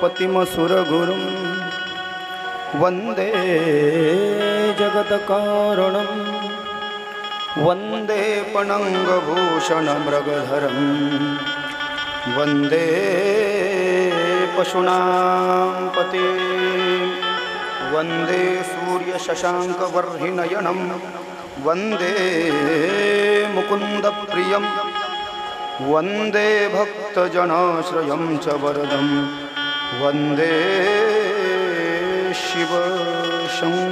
पतिमसुरगुरुं वन्दे जगत्कारणं वन्दे पनङ्गभूषणमृगधरं वन्दे पशूनां पते वन्दे सूर्यशशाङ्कवर्हिनयनं वन्दे मुकुन्दप्रियं वन्दे भक्तजनाश्रयं च वरदं वन्दे शिवशङ्करम्।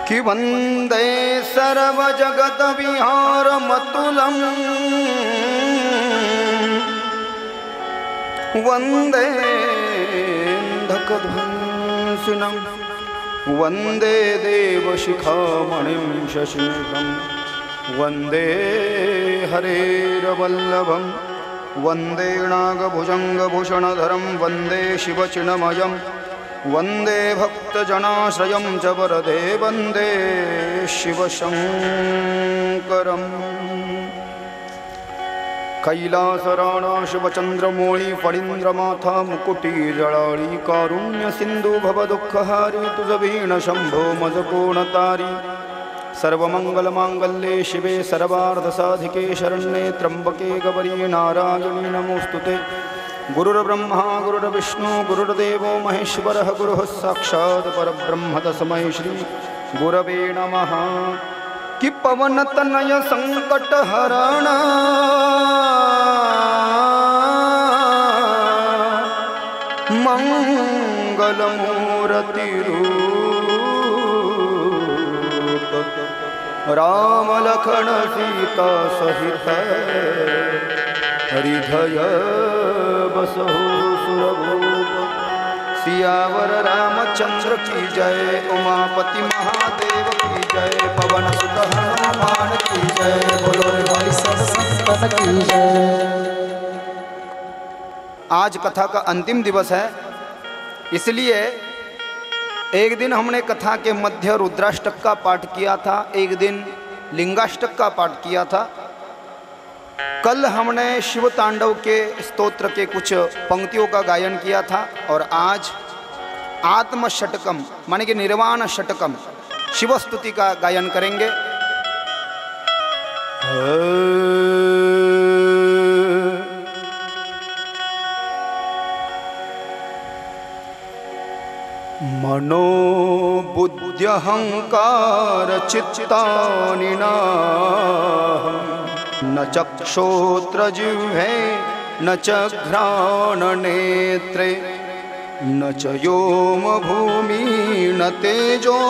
कि वन्दे सर्वजगद्विहारमतुलं वन्दे धकध्वंसिनं वन्दे देवशिखामणिं शशिमुखं वन्दे हरेरवल्लभं वन्दे नागभुजङ्गभूषणधरं वन्दे शिवचिन्मयं वन्दे भक्तजनाश्रयं च वरदे वन्दे शिवशङ्करम्। कैलासराणा शिवचन्द्रमौळि फणीन्द्रमाथा मुकुटिजळाळि कारुण्यसिन्धु भवदुःखहारि तुजवीणशम्भो मजकोणतारि सर्वमङ्गलमाङ्गल्ये शिवे सर्वार्थसाधिके शरण्ये त्र्यम्बके गौरी नारायणी नमोऽस्तुते। गुरुर्ब्रह्मा गुरुर्विष्णु गुरुर्देवो महेश्वरः गुरुः साक्षात् परब्रह्म तस्मै श्री गुरवे नमः। कि पवनतनय संकटहरण मंगलमूर्तिरूप राम लखन सीता सहित हृदय बसहु सुरभूप। सियावर रामचंद्र की जय उमापति महादेव की जय पवन सुत हनुमान की जय बोलो रे भाई सब संतन की जय। आज कथा का अंतिम दिवस है, इसलिए एक दिन हमने कथा के मध्य रुद्राष्टक का पाठ किया था, एक दिन लिंगाष्टक का पाठ किया था। कल हमने शिव तांडव के स्तोत्र के कुछ पंक्तियों का गायन किया था और आज आत्म षटकम माने कि निर्वाण षटकम शिव स्तुति का गायन करेंगे। मनो बुद्ध्यहंकार चित्तानि न चक्षोत्र जिह्वे न च घ्राण नेत्रे न च योम भूमि न तेजो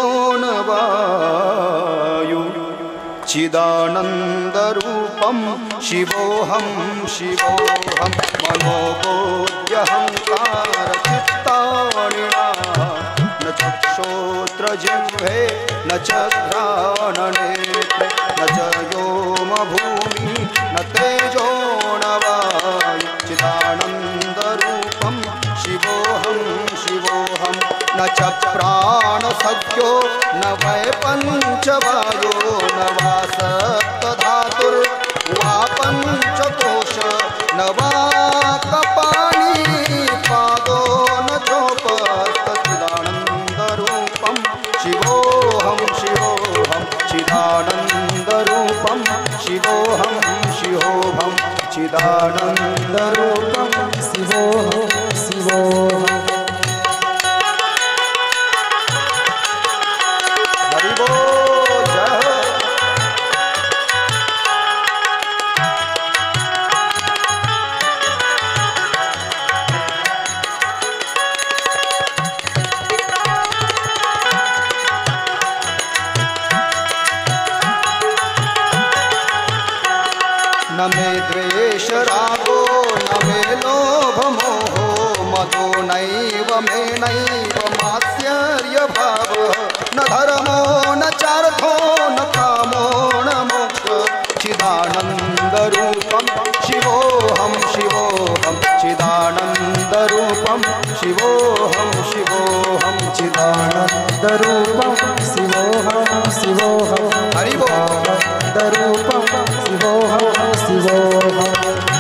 न वायु चिदानन्दरूपं शिवोऽहं शिवोऽहं मनोबोध्यहंकारचित्तानि न चक्षोत्र जिह्वे न च घ्राण नेत्रे न च योम भूमि न तेजो न वायु चिदानन्दरूपं शिवोऽहं शिवोऽहं न च प्राणसख्यो न वै पञ्चवायो न वा सप्तधातुर्वा पञ्चकोश न वा कपाली पादो न चोपस्तचिदानन्दरूपं शिवोऽहं शिवोऽहं चिदानन्दरूपं शिवोऽहं शिवोऽहं चिदानन्दरूपं शिवोऽहं शिवोऽहं। हरि बोल जय हो। न मे द्वेष रागो न मे लोभ मोहो मदो नैव मे नैव मात्सर्य भाव न धर्मो न चार्थो न कामो न मोक्ष चिदानन्दरूपं शिवोऽहं शिवोऽहं चिदानन्दरूपं शिवोऽहं शिवोऽहं चिदानन्दरूपं शिवोऽहं शिवोऽहं हरि बोल रूपं शिवोऽहम्।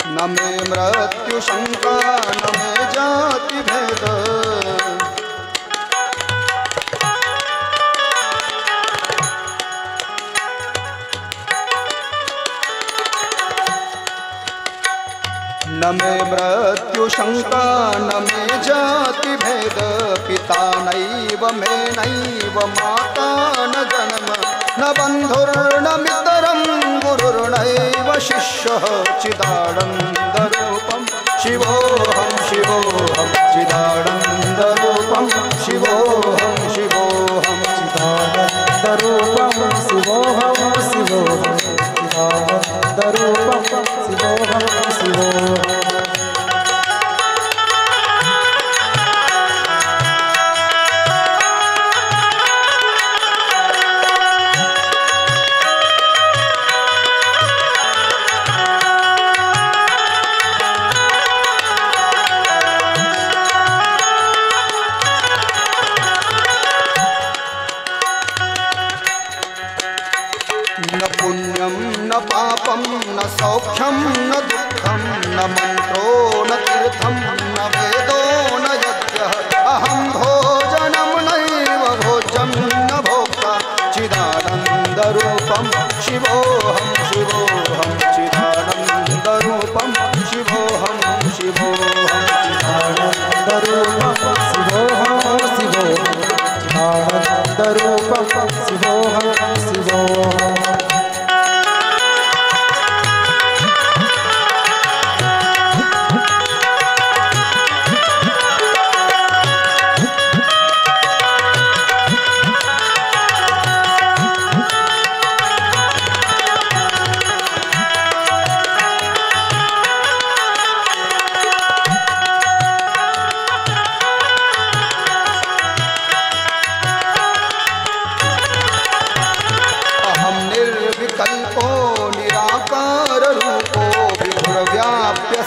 न मे मृत्यु शंका न मे जाति भेद, न मे मृत्यु शंका न मे जाति भेद, पिता नैव मे नैव माता न जन्म, न बंधुर्न मित्रं गुरुर्नैव शिष्यः, चिदानन्दरूपं शिवोऽहं शिवोऽहं, चिदानन्दरूपं शिवोऽहं शिवोऽहं, चिदानन्दरूपं शिवोऽहं शिवोऽहं, चिदानन्दरूपं शिवोऽहं शिवोऽहम्। न पुण्यं न पापं न सौख्यं न दुःखं, न मंत्रो न तीर्थं न वेदो न यज्ञः, अहं भोजनं नैव भोज्यं न भोक्ता, चिदानन्दरूपं शिवोऽहं शिवोऽहं, चिदानन्दरूपं शिवोऽहं शिवोऽहं, चिदानन्दरूपं शिवोऽहं शिवोऽहं, चिदानन्दरूपं शिवोऽहं शिवोऽहम्।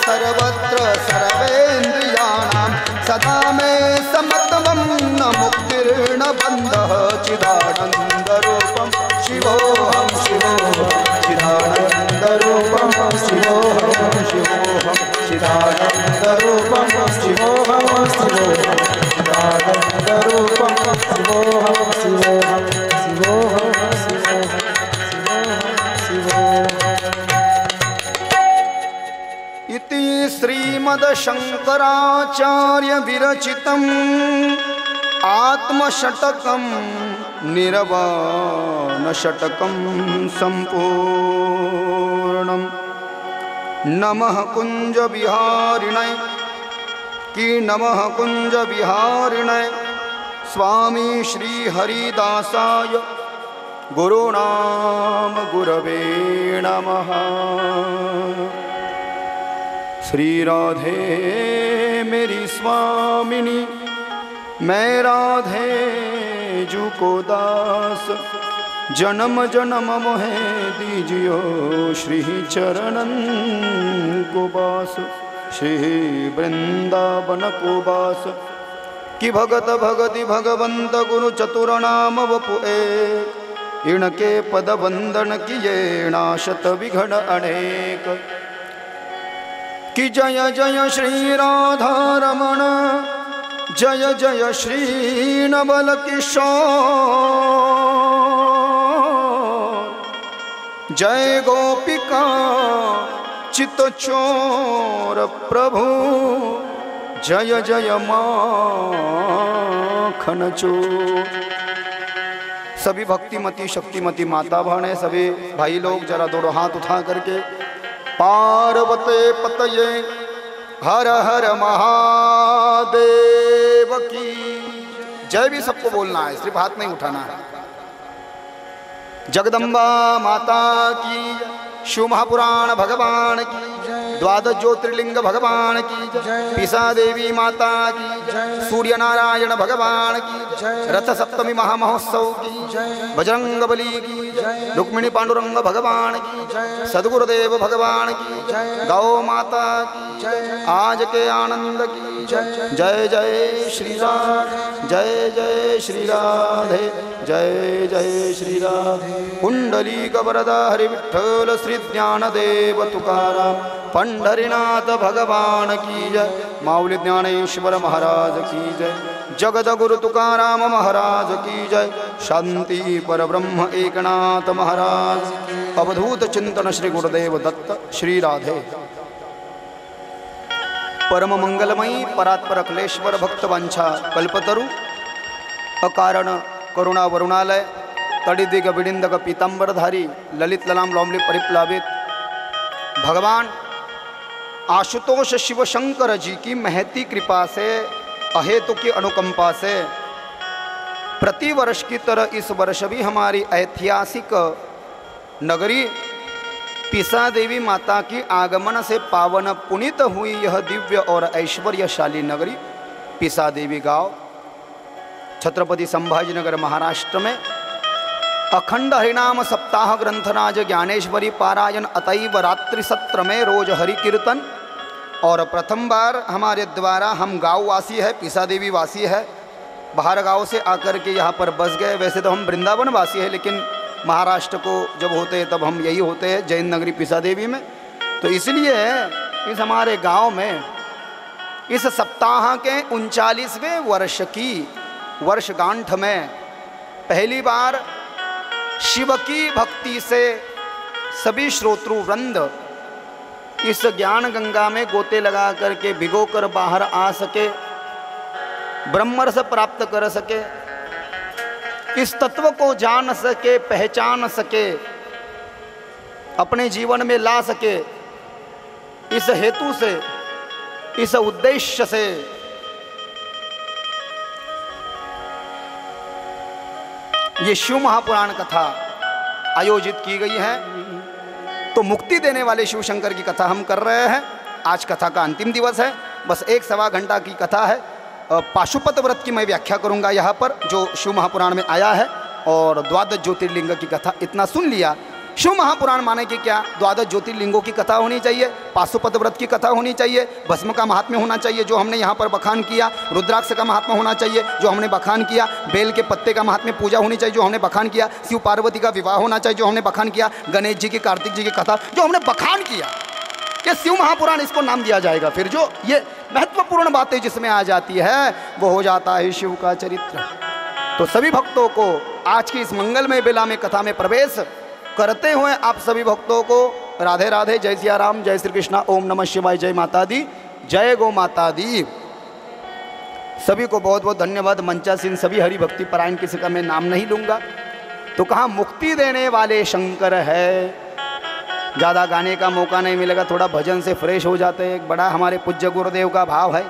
सर्वत्र सर्वेन्द्रियाणां सदा मे समत्वं न मुक्तिर्न बन्धः, चिदानन्दरूपं शिवोऽहं शिवोऽहं, चिदानन्दरूपं शिवोऽहं शिवोऽहं, चिदानन्दरूपं शिवोऽहं शिवोऽहं, चिदानन्दरूपं शिवोऽहं शिवोऽहं, शिवोऽहं शिवोऽहं शिवोऽहं। इति श्रीमद्शङ्कराचार्य विरचितम् आत्मषट्कं निर्वाणषट्कं सम्पूर्णम्। नमः कुञ्जविहारिणे कि नमः कुञ्जविहारिणे स्वामी श्रीहरिदासाय गुरुणाम गुरवे नमः। श्री राधे मेरी स्वामिनी, मैं राधे जू को दास, जन्म जन्म मोहे दीजियो श्री चरणन को बास। श्री वृंदावन को बास कि भगत भगति भगवंत गुरु चतुर्नाम वपु एक, इनके पद वंदन किए नाशत विघ्न अनेक। कि जय जय श्री राधा रमण, जय जय श्री नवल किशोर, जय गोपिका चित्तचोर प्रभु, जय जय माखन चोर। सभी भक्तिमती शक्तिमती माता बहनें, सभी भाई लोग जरा दोनों हाथ उठा करके पार्वते पतये हर हर महादेव की जय भी सबको बोलना है, सिर्फ हाथ नहीं उठाना है। जगदम्बा माता की, शिव महापुराण भगवान की जय। द्वादश ज्योतिर्लिंग भगवान की जय, पिसा देवी माता की जय, सूर्य नारायण भगवान की जय, रथ सप्तमी महामहोत्सव की जय, बजरंग बली की जय, रुक्मिणी पांडुरंग भगवान की जय, सदगुरुदेव भगवान की जय, गौ माता की जय, आज के आनंद की जय, जय जय श्री राधे, जय जय श्री राधे, जय जय श्री राधे। कुंडलीक वरदा हरि विठ्ठल श्री ज्ञानदेव तुकाराम पंढरीनाथ भगवान की जय, माऊली ज्ञानेश्वर महाराज की जय, जगत गुरु तुकाराम महाराज की जय, शांति पर ब्रह्म एकनाथ महाराज, अवधूत चिंतन श्री गुरुदेव दत्त। श्री राधे। परम मंगलमयी परात्पर अखिलेश्वर भक्तवांछा कल्पतरु अकारण करुणा वरुणालय तड़िदिग विडिंदग पीतांबरधारी ललित ललाम लौमली परिप्लावित भगवान आशुतोष शिव शंकर जी की महती कृपा से, अहेतु की अनुकंपा से प्रतिवर्ष की तरह इस वर्ष भी हमारी ऐतिहासिक नगरी पिसा देवी माता की आगमन से पावन पुनीत हुई यह दिव्य और ऐश्वर्यशाली नगरी पिसा देवी गांव छत्रपति संभाजीनगर महाराष्ट्र में अखंड हरिनाम सप्ताह ग्रंथराज ज्ञानेश्वरी पारायण अतैव रात्रि सत्र में रोज हरि कीर्तन। और प्रथम बार हमारे द्वारा, हम गाँव वासी है, पिसा देवी वासी है, बाहर गांव से आकर के यहाँ पर बस गए। वैसे तो हम वृंदावन वासी है, लेकिन महाराष्ट्र को जब होते हैं तब हम यही होते हैं जैन नगरी पिसा देवी में। तो इसलिए इस हमारे गांव में इस सप्ताह के 39वें वर्ष की वर्षगांठ में पहली बार शिव की भक्ति से सभी श्रोतृ वृंद इस ज्ञान गंगा में गोते लगा करके भिगोकर बाहर आ सके, ब्रह्मरस प्राप्त कर सके, इस तत्व को जान सके, पहचान सके, अपने जीवन में ला सके। इस हेतु से, इस उद्देश्य से ये शिव महापुराण कथा आयोजित की गई है। तो मुक्ति देने वाले शिव शंकर की कथा हम कर रहे हैं। आज कथा का अंतिम दिवस है, बस 1-1.25 घंटा की कथा है। पाशुपत व्रत की मैं व्याख्या करूंगा यहाँ पर, जो शिव महापुराण में आया है, और द्वादश ज्योतिर्लिंग की कथा। इतना सुन लिया। शिव महापुराण माने कि क्या? द्वादश ज्योतिर्लिंगों की कथा होनी चाहिए, पाशुपत व्रत की कथा होनी चाहिए, भस्म का महात्म्य होना चाहिए जो हमने यहाँ पर बखान किया, रुद्राक्ष का महात्म्य होना चाहिए जो हमने बखान किया, बेल के पत्ते का महात्म्य पूजा होनी चाहिए जो हमने बखान किया, शिव पार्वती का विवाह होना चाहिए जो हमने बखान किया, गणेश जी की, कार्तिक जी की कथा जो हमने बखान किया। ये शिव महापुराण इसको नाम दिया जाएगा। फिर जो ये महत्वपूर्ण बातें जिसमें आ जाती है वो हो जाता है शिव का चरित्र। तो सभी भक्तों को आज की इस मंगलमय बेला में कथा में प्रवेश करते हुए आप सभी भक्तों को राधे राधे, जय सिया राम, जय श्री कृष्णा, ओम नमः शिवाय, जय माता दी, जय गो माता दी। सभी को बहुत बहुत धन्यवाद। मंचासीन सभी हरि भक्ति परायण, किसी का मैं नाम नहीं लूँगा। तो कहाँ मुक्ति देने वाले शंकर है। ज़्यादा गाने का मौका नहीं मिलेगा, थोड़ा भजन से फ्रेश हो जाते हैं। एक बड़ा हमारे पूज्य गुरुदेव का भाव है,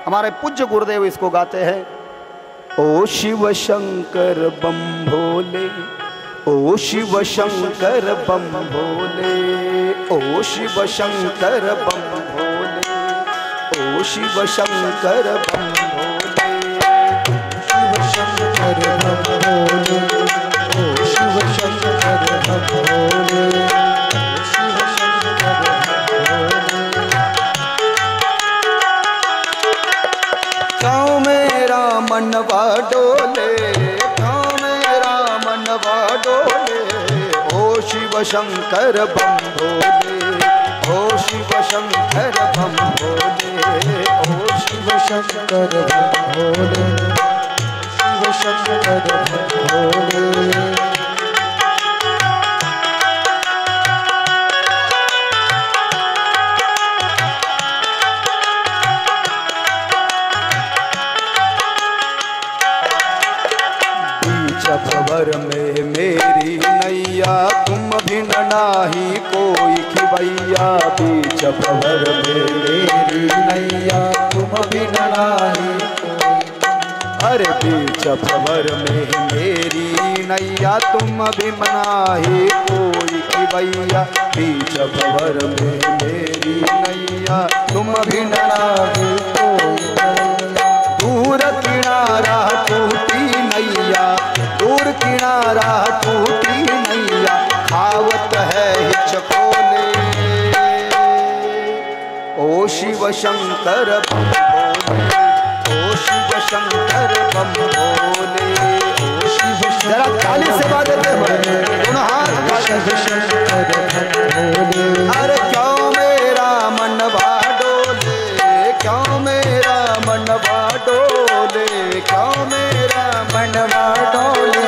हमारे पूज्य गुरुदेव इसको गाते हैं। ओ शिव शंकर बम भोले, ओ शिव शंकर बम भोले, ओ शिव शंकर बम भोले, ओ शिव शंकर बम भोले, शिव शंकर बम भोले, ओ शिव शंकर बम भोले, शिव शंकर बम भोले। गाँव मेरा मनवा डोले, डोले, ओ शिव शंकर बम भोले, ओ शिव शंकर बम भोले, ओ शिव शंकर बम भोले, शिव शंकर बम भोले। खबर में मेरी नैया, तुम भी नाही कोई खिवैया। बीच खबर में मेरी नैया, तुम भी नाही कोई। अरे बीच भंवर में मेरी नैया तुम भी मनाही कोई की भैया, बीच भंवर में मेरी नैया तुम भी मनाही कोई भैया। दूर किनारा टूटी नैया, दूर किनारा टूटी नैया, खावत है हिचकोले। ओ शिव शंकर बम भोले, ओ शिव शंकर बम भोले, ओ शिव जरा ताली से बाजते हुए दोनों हाथ शिव शंकर भोले। अरे क्यों मेरा मनवा डोले, क्यों मेरा मनवा डोले, क्यों मेरा मनवा डोले,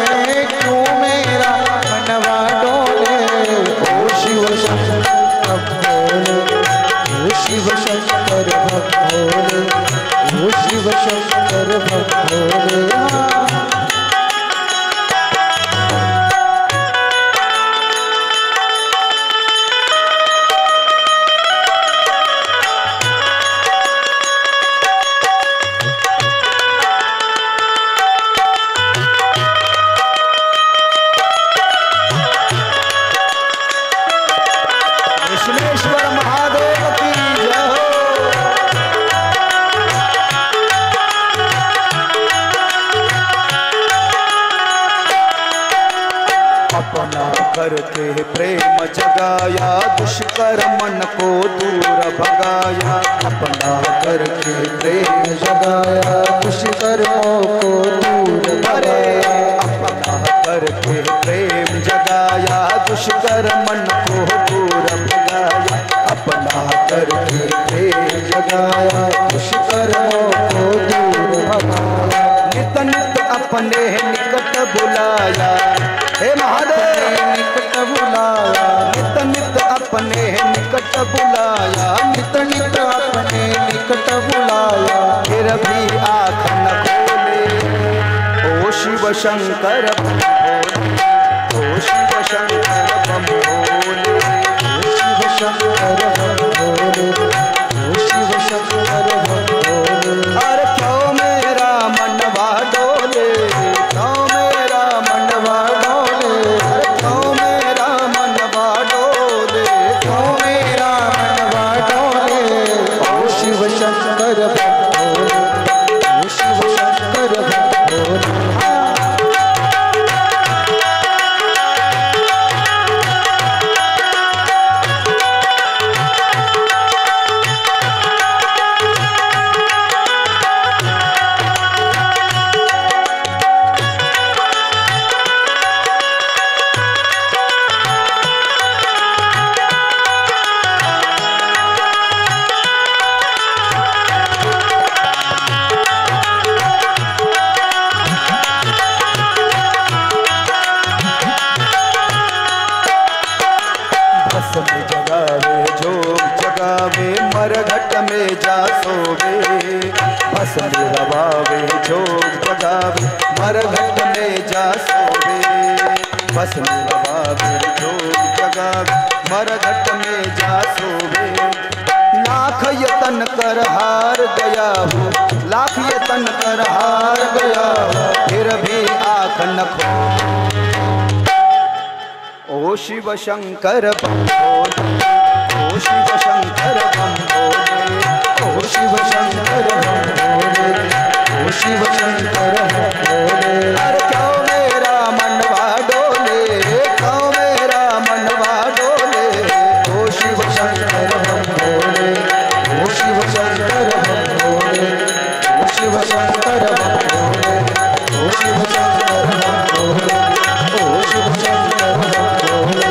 क्यों मेरा मनवा डोले। ओ शिव शंकर भोले, ओ शिव शंकर भोले, ओ शिव शंकर भोले। विश्वेश्वर महादेव की जय हो। अपना करके प्रेम जगाया, दुष्कर मन को दूर भगाया। अपना करके प्रेम जगाया, दुष्कर को दूर भगाया। अपना करके प्रेम जगाया, दुष्कर मन को दूर भगाया। अपना करके प्रेम जगाया, दुष्कर को दूर भगाया। नित नित अपने निकट बुलाया, हे महादेव निकट बुलाया। नित नित अपने निकट बुलाया, नित नित अपने निकट बुलाया। फिर भी आँख न खोले, ओ शिव शंकर बम भोले, ओ शिव शंकर बम भोले, ओ शिव शंकर बम भोले, ओ शिव शंकर बम भोले। अरे क्यों मेरा मनवा डोले, क्यों मेरा मनवा डोले, क्यों मेरा मनवा डोले, क्यों मेरा मनवा डोले। ओ शिव शंकर बम भोले, ओ शिव शंकर बम भोले। जगावे जोग जगावे, मरघट में जा सोवे। भस्म रवावे जोग जगावे, मरघट में जा सोवे। भस्म रवावे जोग जगावे, मरघट में जा सोवे। लाख यतन कर हार गया हूँ, लाख यतन कर हार गया हूँ, फिर भी आँख न खोले। ओ शिव शंकर बम भोले, ओ शिव शंकर बम भोले, ओ शिव शंकर बम भोले, ओ शिव शंकर बम भोले। अरे क्यों मेरा मनवा डोले, क्यों मेरा मनवा डोले। ओ शिव शंकर बम भोले, ओ शिव शंकर बम भोले, ओ शिव शंकर बम भोले, ओ शिव शंकर बम भोले, ओ शिव शंकर बम भोले,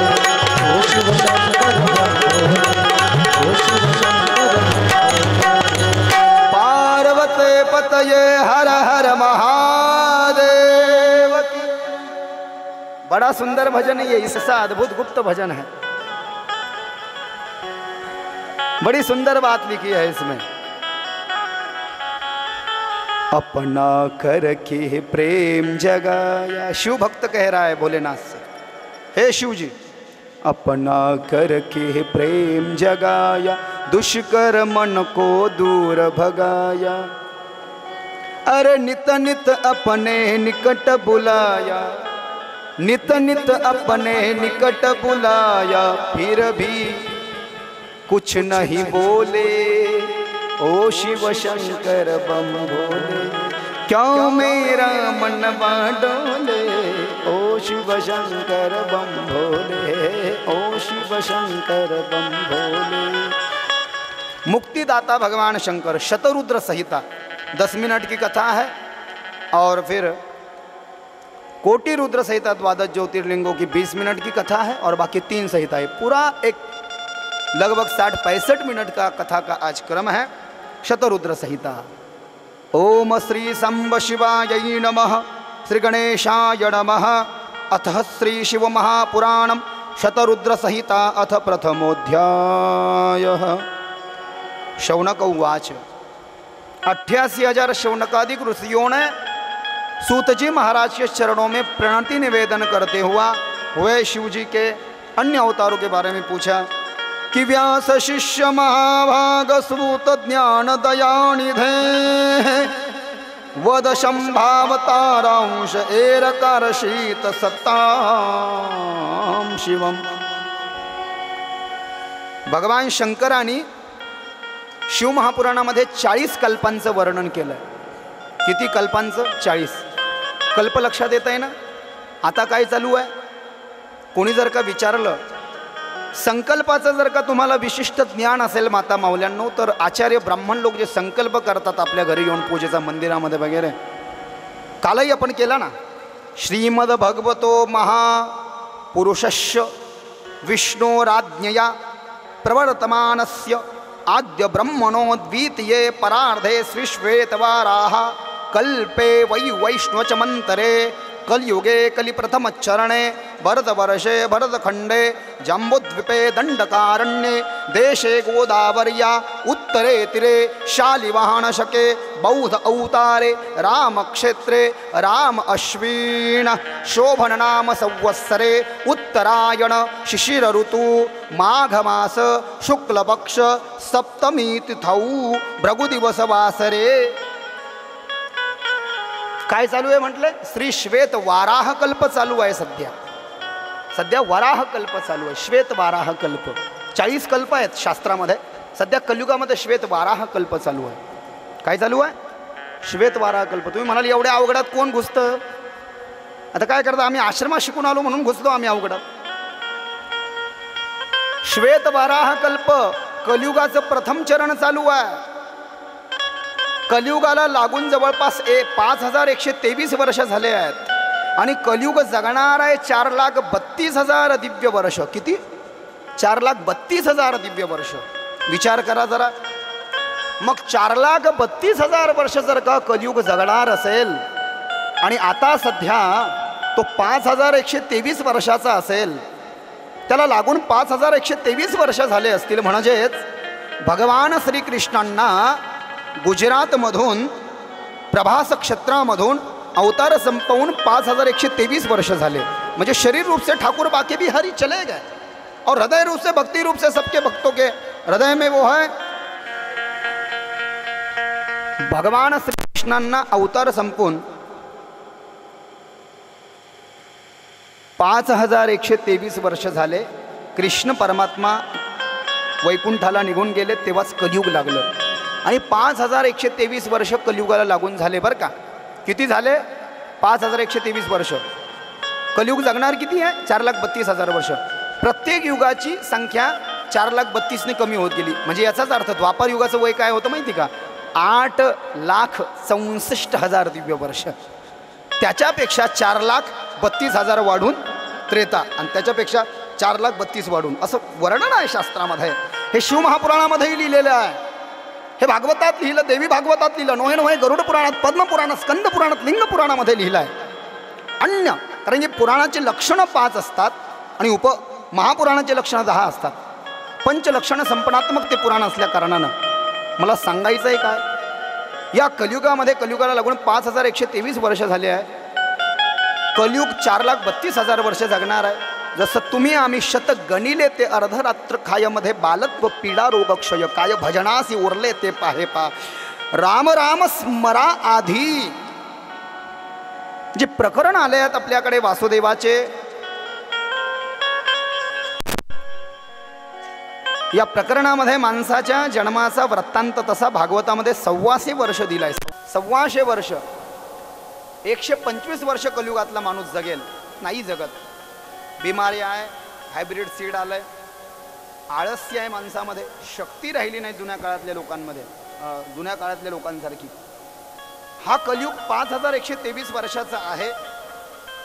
ओ शिव शंकर बम भोले, ओ शिव शंकर बम भोले। पार्वती पतये हर हर महादेव की। बड़ा सुंदर भजन ये, इससे अद्भुत गुप्त भजन है। बड़ी सुंदर बात लिखी है इसमें। अपना करके प्रेम जगाया, शिव भक्त कह रहा है भोलेनाथ से, हे शिव जी अपना करके प्रेम जगाया, दुष्कर मन को दूर भगाया। अरे नित नित अपने निकट बुलाया, नित नित अपने निकट बुलाया, फिर भी कुछ नहीं बोले। ओ शिव शंकर बम भोले, क्यों मेरा मन डोले। ओ शिव शंकर बम भोले, ओ शिव शंकर बम भोले। मुक्तिदाता भगवान शंकर, शतरुद्र संहिता 10 मिनट की कथा है, और फिर कोटि रुद्र संहिता 12 ज्योतिर्लिंगों की 20 मिनट की कथा है, और बाकी 3 संहिताएं। पूरा एक लगभग 60-65 मिनट का कथा का आज क्रम है शतरुद्र संहिता। ओम श्री संब शिवाय नमः, श्री गणेशाय नमः। अथ श्री शिव महापुराणम शतरुद्र संहिता अथ प्रथमोऽध्यायः। शौनक उवाच। 88,000 शौनकादिक ऋषियों ने सूत जी महाराज के चरणों में प्रणति निवेदन करते हुए शिव जी के अन्य अवतारों के बारे में पूछा कि व्यास शिष्य महाभाग सूत ज्ञान दयानिधे, वद संभावतारांश एरकार शीत सत्ताम शिवम। भगवान शंकरांनी शिव महापुराणामध्ये 40 कल्पांचं वर्णन केलं। किती कल्पांचं? 40 कल्प लक्षात येत आहे ना? आता काय चालू आहे? कोणी जर का विचारलं संकल्पाचं जर का तुम्हाला विशिष्ट ज्ञान असेल माता माऊल्यांनो, तर आचार्य ब्राह्मण लोक जे संकल्प करतात आपल्या घरी येऊन पूजेचा मंदिरामध्ये वगैरे, कालही आपण केला ना, श्रीमद भगवतो महापुरुषस्य विष्णोराज्ञया प्रवर्तमानस्य आद्य ब्रह्मणो द्वितीये परार्धे श्रीश्वेतवाराः कल्पे वैष्णवचमन्तरे कलयुगे कलिप्रथमचरणे भरतवर्षे भरतखण्डे जम्बुद्वीपे दण्डकारण्ये देशे गोदावर्या उत्तरे तीरे शालिवाहनशके बौद्ध अवतारे रामक्षेत्रे राम अश्विन शोभननाम संवत्सरे उत्तरायण शिशिर ऋतु माघमास शुक्लपक्ष सप्तमी तिथौ भृगुदिवस वासरे। काय चालू आहे म्हटलं? श्री श्वेत वाराह कल्प चालू आहे सध्या वराह कल्प चालू आहे, श्वेत वाराह कल्प। 40 कल्प आहेत शास्त्रामध्ये, सध्या कलियुगामध्ये श्वेत वाराह कल्प चालू आहे। काय चालू आहे? श्वेत वाराह कल्प। तुम्ही म्हणाल एवढ्या अवघडात कोण घुसतं? आता काय करता, आम्ही आश्रमात शिकून आलो म्हणून घुसलो आम्ही अवघडात। श्वेत वाराह कल्प कलियुगाचं प्रथम चरण चालू आहे। कलियुगाला लागून जवळपास 5123 वर्ष झाले आहेत, आणि कलियुग जगणार आहे 4,32,000 दिव्य वर्ष। किती? 4,32,000 दिव्य वर्ष। विचार करा जरा, मग 4,32,000 वर्ष जर का कलियुग जगणार असेल, आणि आता सध्या तो 5,123 वर्षाचा असेल, त्याला लागून 5,123 वर्ष झाले असतील, म्हणजेच भगवान श्रीकृष्णांना गुजरातमधून प्रभास क्षेत्रामधून अवतार संपवून 5,123 वर्ष झाले। म्हणजे शरीर रूप से ठाकुर बाकी भी हरि चले गए, और हृदय रूप से भक्ति रूप से सबके भक्तों के हृदय में वो है। भगवान श्री कृष्णांना अवतार संपून 5,123 वर्ष झाले। कृष्ण परमात्मा वैकुंठाला निघून गेले, तेव्हाच कलियुग लागलं, आणि 5,123 वर्ष कलियुगाला लागून झाले बरं का। किती झाले? 5,123 वर्ष। कलियुग जगणार किती आहे? 4,32,000 वर्ष। प्रत्येक युगाची संख्या 4,32,000ने कमी होत गेली। म्हणजे याचाच अर्थ द्वापार युगाचं वय काय होतं माहिती का? 8,64,000 दिव्य वर्ष। त्याच्यापेक्षा 4,32,000 वाढून त्रेता, आणि त्याच्यापेक्षा 4,32,000 वाढून, असं वर्णन आहे शास्त्रामध्ये। हे शिव महापुराणामध्येही लिहिलेलं आहे, हे भागवतात लिहिलं, देवी भागवतात लिहिलं, नोहे गरुड पुराणात, पद्म पुराणात, स्कंद पुराणात, लिंग पुराणामध्ये लिहिलं आहे। अन्य कारण की पुराणाची लक्षणं 5 असतात आणि महापुराणाचे लक्षणं 10 असतात। पंचलक्षण संपन्नात्मक ते पुराण असल्या कारणानं मला सांगायचं आहे काय, या कलियुगामध्ये कलियुगाला लागून 5,123 वर्ष झाले आहे। कलियुग 4,32,000 वर्ष जगणार आहे। जसं तुम्ही आम्ही शतक गणिले ते अर्धरात्र खायमध्ये बालत्व पीडा रोग क्षय काय भजनासी उरले ते पाहे पा। राम राम स्मरा आधी. जे प्रकरण आले आहेत आपल्याकडे वासुदेवाचे, या प्रकरणामध्ये माणसाच्या जन्माचा वृत्तांत तसा भागवतामध्ये 125 वर्ष दिलाय. 125 वर्ष. 125 वर्ष कलियुगातला माणूस जगेल, नाही जगत. बिमारी आहे, हायब्रिड सीड आलंय, आळस्य आहे माणसामध्ये, शक्ती राहिली नाही जुन्या काळातल्या लोकांमध्ये, जुन्या काळातल्या लोकांसारखी. हा कलियुग 5123 वर्षाचा आहे.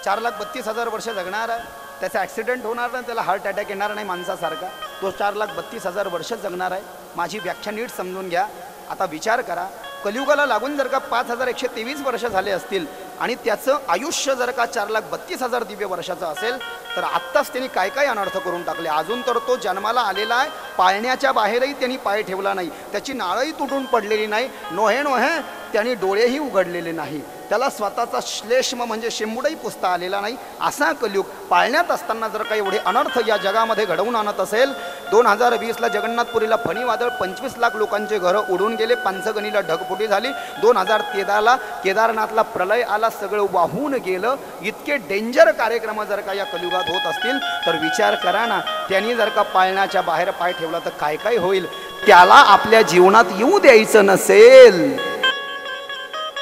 4,32,000 वर्ष जगणार आहे. त्याचा ॲक्सिडेंट होणार नाही, त्याला हार्ट अटॅक येणार नाही माणसासारखा. तो 4,32,000 वर्ष जगणार आहे. माझी व्याख्या नीट समजून घ्या. आता विचार करा, कलियुगाला लागून जर का 5123 वर्ष झाले असतील आणि त्याचं आयुष्य जर का 4,32,000 दिव्य वर्षाचं असेल, तर आत्ताच त्यांनी काय काय अनर्थ करून टाकले. अजून तर तो जन्माला आलेला आहे, पाळण्याच्या बाहेरही त्यांनी पाय ठेवला नाही, त्याची नाळही तुटून पडलेली नाही, नोहे नोहे त्यांनी डोळेही उघडलेले नाही, त्याला स्वतःचा श्लेष्म म्हणजे शिंबुडही पुसता आलेला नाही. असा कलियुग पाळण्यात असताना जर का एवढे अनर्थ या जगामध्ये घडवून आणत असेल. 2020ला जगन्नाथपुरीला फणी वादळ 25 लाख लोकांचे घरं उडून गेले, पंचगणीला ढगफुटी झाली. 2013ला केदारनाथला प्रलय आला, सगळं वाहून गेलं. इतके डेंजर कार्यक्रम जर का या कलियुगात होत असतील तर विचार करा ना, त्यांनी जर का पाळण्याच्या बाहेर पाय ठेवला तर काय काय होईल. त्याला आपल्या जीवनात येऊ द्यायचं नसेल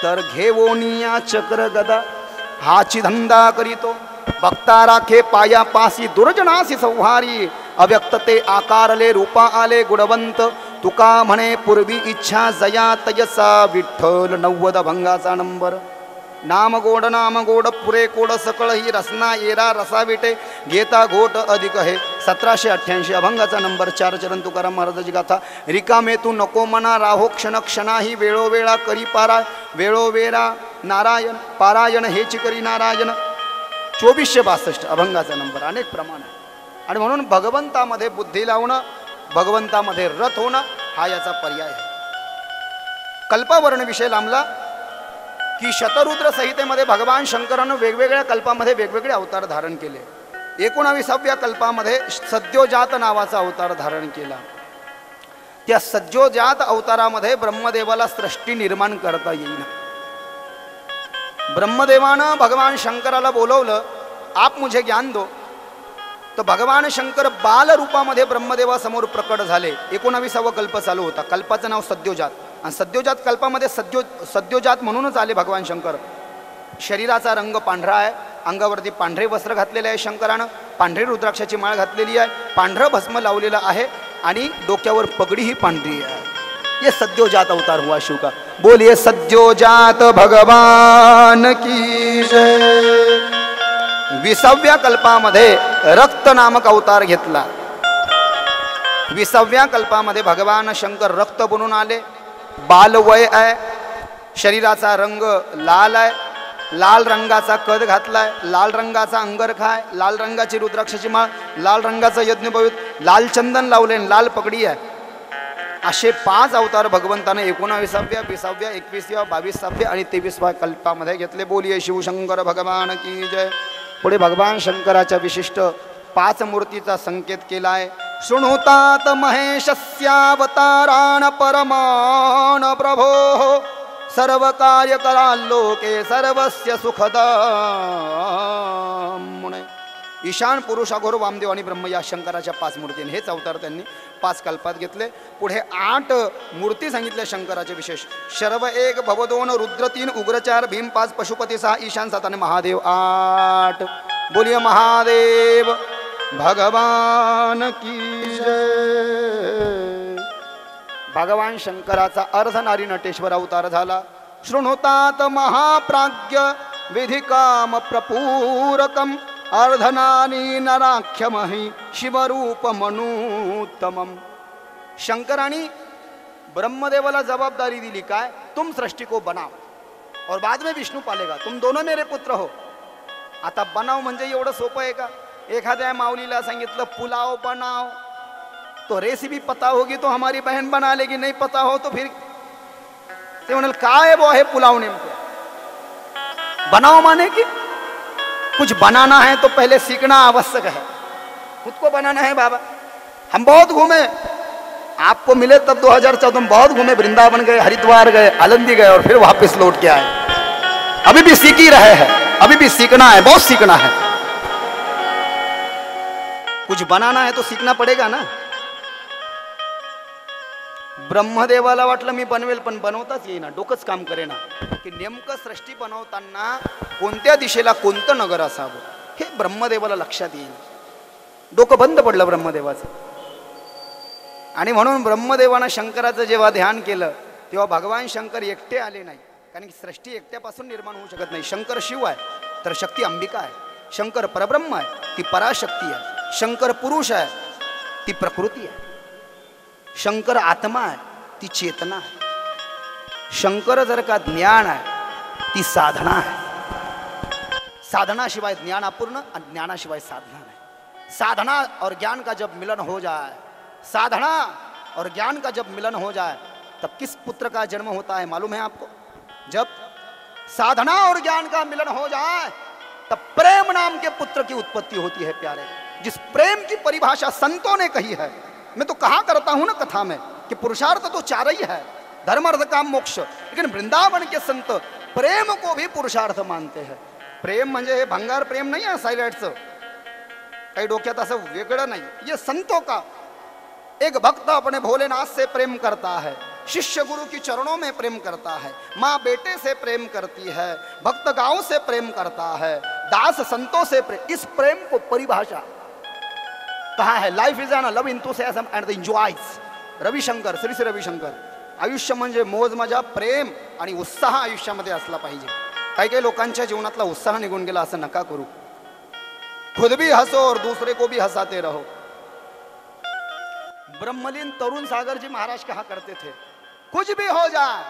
तर घेवोनिया चक्र गदा हाची धंदा करीतो. भक्ता राखे पाया पासी दुर्जनासी संहारी. अव्यक्त ते आकारले रूपा आले गुणवंत. तुका म्हणे पूर्वी इच्छा जया तयसा विठ्ठल 90 भंगाचा नंबर. नाम गोड पुरे कोड सकळ ही रसना येरा रसा विटे घेता घोट अधिक हे. 1788 अभंगाचा नंबर. 4 चरण तुकाराम महाराजाची गाथा. रिकामे तू नको मना राहो क्षण क्षणाही वेळोवेळा करी पारा. वेळोवेळा नारायण पारायण हेची करी नारायण. 2462 अभंगाचा नंबर. अनेक प्रमाण आहे. आणि म्हणून भगवंतामध्ये बुद्धी लावणं, भगवंतामध्ये रथ होणं हा याचा पर्याय आहे. कल्पवर्ण विषय लांबला की शतरुद्र संहितेमध्ये भगवान शंकरानं वेगवेगळ्या कल्पामध्ये वेगवेगळे अवतार धारण केले. 19व्या कल्पामध्ये सद्योजात नावाचा अवतार धारण केला. त्या सद्योजात अवतारामध्ये ब्रह्मदेवाला सृष्टी निर्माण करता येईल. ब्रह्मदेवानं भगवान शंकराला बोलवलं, आप मुझे ज्ञान दो. तर भगवान शंकर बाल रूपामध्ये ब्रह्मदेवासमोर प्रकट झाले. 19वा कल्प चालू होता. कल्पाचं नाव सद्योजात. आणि सद्योजात कल्पामध्ये सद्योजात म्हणूनच आले भगवान शंकर. शरीराचा रंग पांढरा आहे, अंगावरती पांढरे वस्त्र घातलेले आहे शंकरानं, पांढरी रुद्राक्षाची माळ घातलेली आहे, पांढरं भस्म लावलेलं आहे आणि डोक्यावर पगडीही पांढरी आहे. ये सद्योजात अवतार हुआ शिव का. बोलिए सद्योजात भगवान की जय. 20व्या कल्पामध्ये रक्त नामक अवतार घेतला. 20व्या कल्पामध्ये भगवान शंकर रक्त बनून आले. बालवय आहे, शरीराचा रंग लाल आहे, लाल रंगाचा कद घातलाय, लाल रंगाचा अंगरखा आहे, लाल रंगाची रुद्राक्षाची माळ, लाल रंगाचा यज्ञपवित, लाल चंदन लावले, लाल पगडी आहे. असे 5 अवतार भगवंताने 19व्या, 20व्या, 21व्या, 22व्या आणि 23व्या कल्पामध्ये घेतले. बोलिये शिवशंकर भगवान की जय. पुढे भगवान शंकराच्या विशिष्ट 5 मूर्तीचा संकेत केला आहे. शृणुतात महेशस्यावतारान परमान प्रभो सर्व कार्य कराल्लोके सर्वस्य सुखदामुने. ईशान पुरुष अघोर वामदेव आणि ब्रह्म या शंकराच्या 5 मूर्तीने हेच अवतार त्यांनी 5 कल्पात घेतले. पुढे 8 मूर्ती सांगितल्या शंकराचे विशेष. शर्व 1 भव 2 रुद्र 3 उग्र 4 भीम 5 पशुपती 6 ईशान 7 आणि महादेव 8. बोलिए महादेव भगवान की जय. भगवान शंकराचा अर्धनारी नटेश्वर अवतार झाला. शृणुतात महाप्राज्ञ विधिकाम प्रपूरकम अर्धनानी नराख्यमहि शिवरूप मनुत्तमम. शंकरानी ब्रह्मदेवाला जबाबदारी दिली काय, तुम सृष्टि को बनाओ और बाद में विष्णु पालेगा, तुम दोनों मेरे पुत्र हो. आता बनाव म्हणजे एवढं सोपं आहे का. एखाद्या माऊलीला सांगितलं पुलाव बनाओ तो रेसिपी पता होगी तो हमारी बहन बना लेगी, नहीं पता हो तो फिर ते म्हणाल काय वो है पुलाव नेमकं. बनाओ माने की कुछ बनाना है तो पहले सीखना आवश्यक है. खुद को बनाना है बाबा. हम बहुत घूमे, आपको मिले तब 2014 में बहुत घूमे, वृंदावन गए, हरिद्वार गए, आलंदी गए और फिर वापस लौट के आए। अभी भी सीख ही रहे हैं, अभी भी सीखना है, बहुत सीखना है। कुछ बनाना है तो सीखना पडेगा ना। ब्रह्मदेवाला वाटलं मी बनवेल, पण बनवताच येईना, डोकंच काम करेना की नेमकं सृष्टी बनवताना कोणत्या दिशेला कोणतं नगर असावं हे ब्रह्मदेवाला लक्षात येईल। डोकं बंद पडलं ब्रह्मदेवाचं। आणि म्हणून ब्रह्मदेवानं शंकराचं जेव्हा ध्यान केलं तेव्हा भगवान शंकर एकटे आले नाही, कारण की सृष्टी एकट्यापासून निर्माण होऊ शकत नाही। शंकर शिव आहे तर शक्ती अंबिका आहे, शंकर परब्रह्म आहे ती पराशक्ती आहे, शंकर पुरुष आहे ती प्रकृती आहे, शंकर आत्मा आहे ती चेतना आहे, शंकर जर का ज्ञान आहे ती साधना आहे। साधनाशिवाय ज्ञान अपूर्ण और ज्ञानाशिवाय साधना नहीं। साधना और ज्ञान का जब मिलन हो जाए, साधना और ज्ञान का जब मिलन हो जाए तब किस पुत्र का जन्म होता है मालूम है आपको? जब साधना और ज्ञान का मिलन हो जाए तब प्रेम नाम के पुत्र की उत्पत्ति होती है प्यारे। जिस प्रेम की परिभाषा संतों ने कही है, मैं तो कहा करता हूं ना कथा में कि पुरुषार्थ तो चार ही है, धर्म अर्थ काम मोक्ष, लेकिन वृंदावन के संत प्रेम को भी पुरुषार्थ मानते हैं। प्रेम म्हणजे हे भंगार प्रेम नहीं है सायलेटचं, काही डोक्यात असं वेगळं नाही। ये संतों का, एक भक्त अपने भोलेनाथ से प्रेम करता है, शिष्य गुरु की चरणों में प्रेम करता है, माँ बेटे से प्रेम करती है, भक्त गांव से प्रेम करता है, दास संतों से प्रेम। इस प्रेम को परिभाषा कहा है, life is an love enthusiasm and the enjoys. Ravishankar, Shri Shri Ravishankar, आयुष्य म्हणजे मोज मजा, प्रेम आणि उत्साह आयुष्यामध्ये असला पाहिजे। काही काही लोकांच्या जीवनातला उत्साह निघून गेला, असं नका करू। खुद भी हंसो और दूसरे को भी हंसाते रहो। ब्रह्मलीन तरुण सागर जी महाराज कहा करते थे, कुछ भी हो जाए,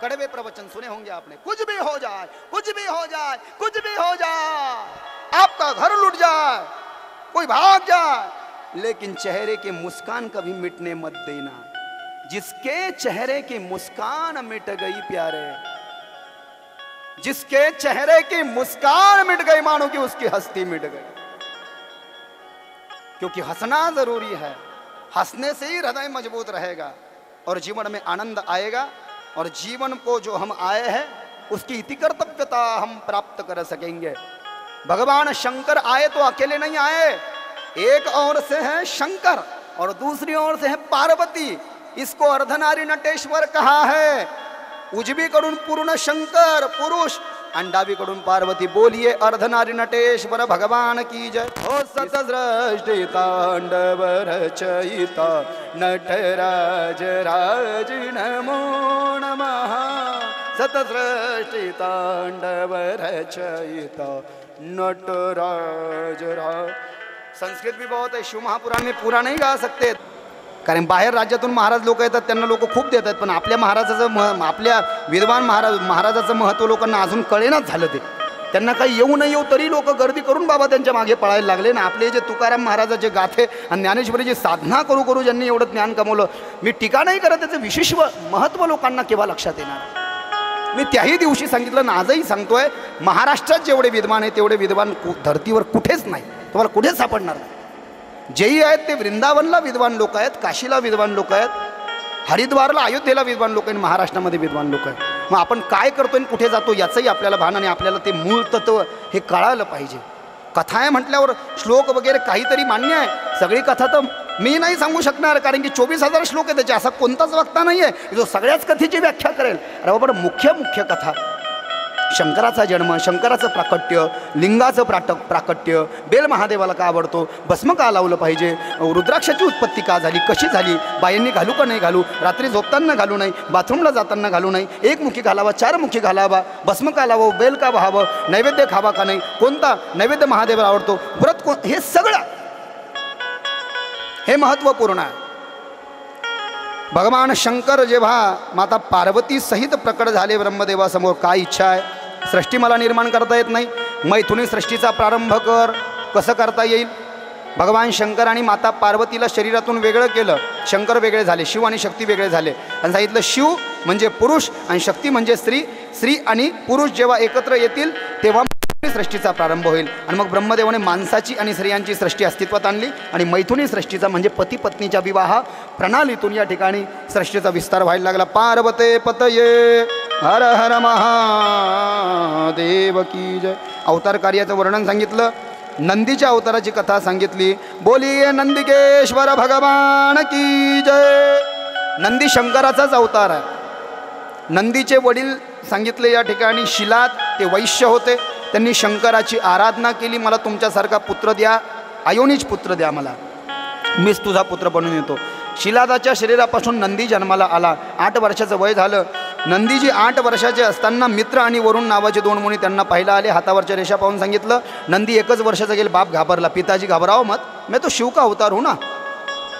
कड़वे प्रवचन सुने होंगे आपने, कुछ भी हो जाए, कुछ भी हो जाए, कुछ भी हो जाए, आपका घर लुट जाए, कोई भाग जाए, लेकिन चेहरे की मुस्कान कभी मिटने मत देना। जिसके चेहरे की मुस्कान मिट गई प्यारे, जिसके चेहरे की मुस्कान मिट गई, मानो कि उसकी हस्ती मिट गई। क्योंकि हंसना जरूरी है, हंसने से ही हृदय मजबूत रहेगा और जीवन में आनंद आएगा, और जीवन को जो हम आए हैं उसकी इति कर्तव्यता हम प्राप्त कर सकेंगे। भगवान शंकर आए तो अकेले नहीं आए, एक ओर से है शंकर और दूसरी ओर से है पार्वती। इसको अर्धनारी नटेश्वर कहा है। उजवीकडून पूर्ण शंकर पुरुष आणि डावीकडून पार्वती। बोलिए अर्धनारी नटेश्वर भगवान की जय। हो सतसृष्टि तांडव रचयिता नटराज राज नमो नमः। सतसृष्टि तांडव रचयिता नटराज राज। संस्कृत भी बहुत है, शिव महापुराण में पूरा नहीं गा सकते, कारण बाहेर राज्यातून महाराज लोक येतात, त्यांना लोक खूप देतात, पण आपल्या महाराजाचं, आपल्या विद्वान महाराजाचं महत्त्व लोकांना अजून कळेनाच झालं। ते त्यांना काही येऊ न येऊ तरी लोक गर्दी करून बाबा त्यांच्या मागे पळायला लागले ना। आपले जे तुकाराम महाराजाचे गाथे आणि ज्ञानेश्वरीची साधना करू करू ज्यांनी एवढं ज्ञान कमवलं, मी टीका नाही करत, त्याचं विशेष महत्त्व लोकांना केव्हा लक्षात येणार। मी त्याही दिवशी सांगितलं ना, आजही सांगतोय, महाराष्ट्रात जेवढे विद्वान आहेत तेवढे विद्वान धरतीवर कुठेच नाही, तुम्हाला कुठेच सापडणार नाही। जेही आहेत ते वृंदावनला विद्वान लोक आहेत, काशीला विद्वान लोक आहेत, हरिद्वारला अयोध्येला विद्वान लोक आहेत, महाराष्ट्रामध्ये विद्वान लोक आहेत। मग आपण काय करतोय आणि कुठे जातो याचंही आपल्याला भान, आणि आपल्याला ते मूळ तत्व हे कळालं पाहिजे। कथा आहे म्हटल्यावर श्लोक वगैरे काहीतरी मान्य आहे, सगळी कथा तर मी नाही सांगू शकणार, कारण की 24,000 श्लोक आहे त्याचे, असा कोणताच वक्ता नाही आहे जो सगळ्याच कथेची व्याख्या करेल। अरे बाबा, मुख्य कथा, शंकराचा जन्म, शंकराचं प्राकट्य, लिंगाचं प्राकट्य, बेल महादेवाला का आवडतो, भस्म का लावलं पाहिजे, रुद्राक्षाची उत्पत्ती का झाली, कशी झाली, बायांनी घालू का नाही घालू, रात्री झोपताना घालू नाही, बाथरूमला जाताना घालू नाही, एकमुखी घालावा, चारमुखी घालावा, भस्म का लावावं, बेल का व्हावं, नैवेद्य खावा का नाही, कोणता नैवेद्य महादेवाला आवडतो, व्रत हे सगळं हे महत्त्वपूर्ण आहे। भगवान शंकर जेव्हा माता पार्वती सहित प्रकट झाले ब्रह्मदेवासमोर, काय इच्छा आहे, सृष्टी मला निर्माण करता येत नाही, मैथुनी सृष्टीचा प्रारंभ कर, कसं करता येईल। भगवान शंकर आणि माता पार्वतीला शरीरातून वेगळं केलं, शंकर वेगळे झाले, शिव आणि शक्ती वेगळे झाले, आणि सांगितलं शिव म्हणजे पुरुष आणि शक्ती म्हणजे स्त्री, स्त्री आणि पुरुष जेव्हा एकत्र येतील तेव्हा सृष्टीचा प्रारंभ होईल आणि मग ब्रह्मदेवाने माणसाची आणि स्त्रियांची सृष्टी अस्तित्वात आणली आणि मैथुनी सृष्टीचा म्हणजे पती पत्नीच्या विवाह प्रणालीतून या ठिकाणी सृष्टीचा विस्तार व्हायला लागला. पार्वते पतये हर हर महादेव की जय. अवतार कार्याचं वर्णन सांगितलं, नंदीच्या अवताराची कथा सांगितली. बोलिये नंदिकेश्वर भगवान की जय. नंदी शंकराचाच अवतार आहे. नंदीचे वडील सांगितले या ठिकाणी शिलाद, ते वैश्य होते. त्यांनी शंकराची आराधना केली, मला तुमच्यासारखा पुत्र द्या, अयोनिज पुत्र द्या मला, मीच तुझा पुत्र बनून येतो. शिलादाच्या शरीरापासून नंदी जन्माला आला. 8 वर्षाचं वय झालं. नंदीजी 8 वर्षाचे असताना मित्र आणि वरुण नावाचे 2 मुनी त्यांना पाहिला आले. हातावरच्या रेषा पाहून सांगितलं, नंदी 1 वर्षाचा गेला. बाप घाबरला. पिताजी घबराओ मत, मैं तो शिव का अवतार हूँ ना,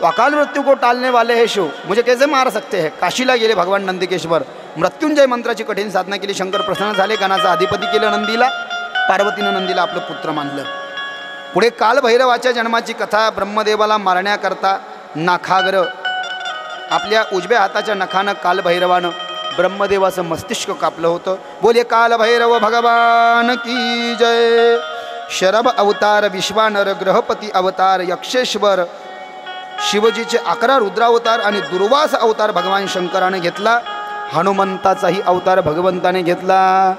तो अकाल मृत्यू को टालने वाले हे शिव, मुझे कैसे मार सकते हैं. काशीला गेले भगवान नंदिकेश्वर. मृत्युंजय मंत्राची कठीण साधना केली. शंकर प्रसन्न झाले. गणाचा अधिपती केलं नंदीला. पार्वतीनं नंदीला आपलं पुत्र मानलं. पुढे कालभैरवाच्या जन्माची कथा. ब्रह्मदेवाला मारण्याकरता नाखाग्र आपल्या उजव्या हाताच्या नखानं कालभैरवानं ब्रह्मदेवाचं मस्तिष्क कापलं होतं. बोले कालभैरव भगवान की जय. शरभ अवतार, विश्वानर, ग्रहपती अवतार, यक्षेश्वर, शिवजीचे 11 रुद्रावतार आणि दुर्वास अवतार भगवान शंकराने घेतला. हनुमंताचाही अवतार भगवंताने घेतला.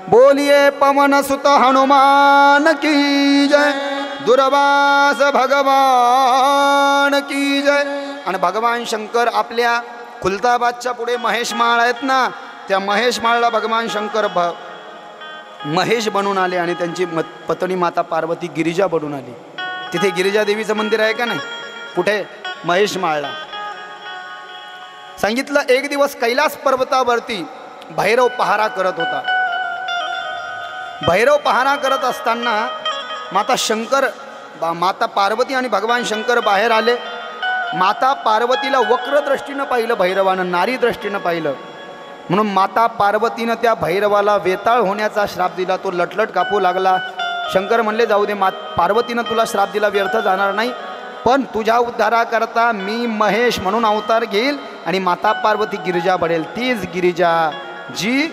बोलिये पवन सुत हनुमान की जय. दुर्वास भगवान की जय. आणि भगवान शंकर आपल्या खुलताबादच्या पुढे महेशमाळ आहेत ना, त्या महेशमाळला भगवान शंकर महेश बनून आले आणि त्यांची पत्नी माता पार्वती गिरिजा बनून आली. तिथे गिरिजा देवीचं मंदिर आहे का नाही? कुठे? महेशमाळला. सांगितलं, एक दिवस कैलास पर्वतावरती भैरव पहारा करत होता. भैरव पहारा करत असताना माता पार्वती आणि भगवान शंकर बाहेर आले. माता पार्वतीला वक्र दृष्टीनं पाहिलं भैरवानं, नारी दृष्टीनं पाहिलं. म्हणून माता पार्वतीनं त्या भैरवाला वेताळ होण्याचा श्राप दिला. तो लटलट कापू लागला. शंकर म्हणले, जाऊ दे, पार्वतीनं तुला श्राप दिला, व्यर्थ जाणार नाही, पण तुझ्या उद्धाराकरता मी महेश म्हणून अवतार घेईल आणि माता पार्वती गिरिजा बनेल. तीच गिरिजा जी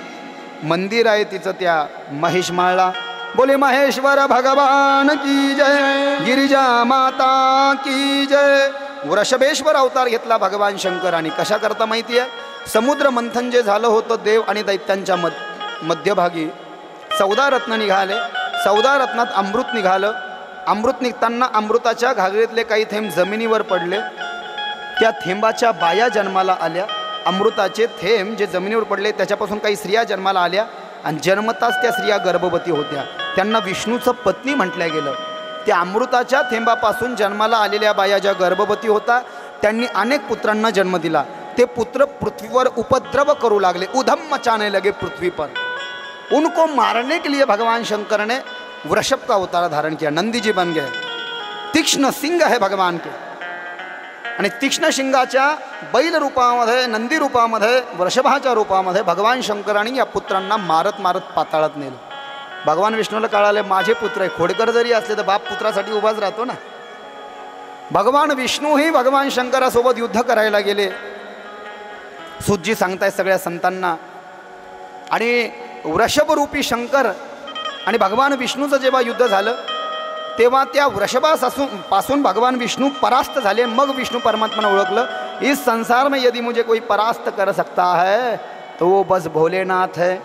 मंदिर आहे तिचं त्या महेशमाळला. बोले महेश्वर भगवान की जय. गिरिजा माता की जय. वृषभेश्वर अवतार घेतला भगवान शंकरांनी. कशा करता माहिती आहे? समुद्र मंथन जे झालं होतं देव आणि दैत्यांच्या मध्यभागी 14 रत्न निघाले. 14 रत्नात अमृत निघालं. अमृत निघताना अमृताच्या घागरीतले काही थेंब जमिनीवर पडले. त्या थेंबाच्या बाया जन्माला आल्या. अमृताचे थेंब जे जमिनीवर पडले त्याच्यापासून काही स्त्रिया जन्माला आल्या आणि जन्मताच त्या स्त्रिया गर्भवती होत्या. त्यांना विष्णूचं पत्नी म्हटलं गेलं. त्या अमृताच्या थेंबापासून जन्माला आलेल्या बाया ज्या गर्भवती होता त्यांनी अनेक पुत्रांना जन्म दिला. ते पुत्र पृथ्वीवर उपद्रव करू लागले. उधम मचाने लगे पृथ्वी पर. उनको मारने के लिए भगवान शंकर ने वृषभ का अवतार धारण किया. नंदी जी बन गए. तीक्ष्ण सिंग है भगवान के. आणि तीक्ष्ण शिंगाच्या बैल रूपामध्ये, नंदी रूपामध्ये, वृषभाच्या रूपामध्ये भगवान शंकरांनी या पुत्रांना मारत मारत पाताळात नेलं. भगवान विष्णूला कळाले माझे पुत्र आहे. खोडकर जरी असले तर बाप पुत्रासाठी उभाच राहतो ना. भगवान विष्णूही भगवान शंकरासोबत युद्ध करायला गेले. सुजी सांगताय सगळ्या संतांना. आणि वृषभरूपी शंकर आणि भगवान विष्णूचं जेव्हा युद्ध झालं तेव्हा त्या वृषभापासून भगवान विष्णू परास्त झाले. मग विष्णू परमात्मा ओळखलं, इस संसार में यदि मुझे कोई परास्त कर सकता है तो वो बस भोलेनाथ है.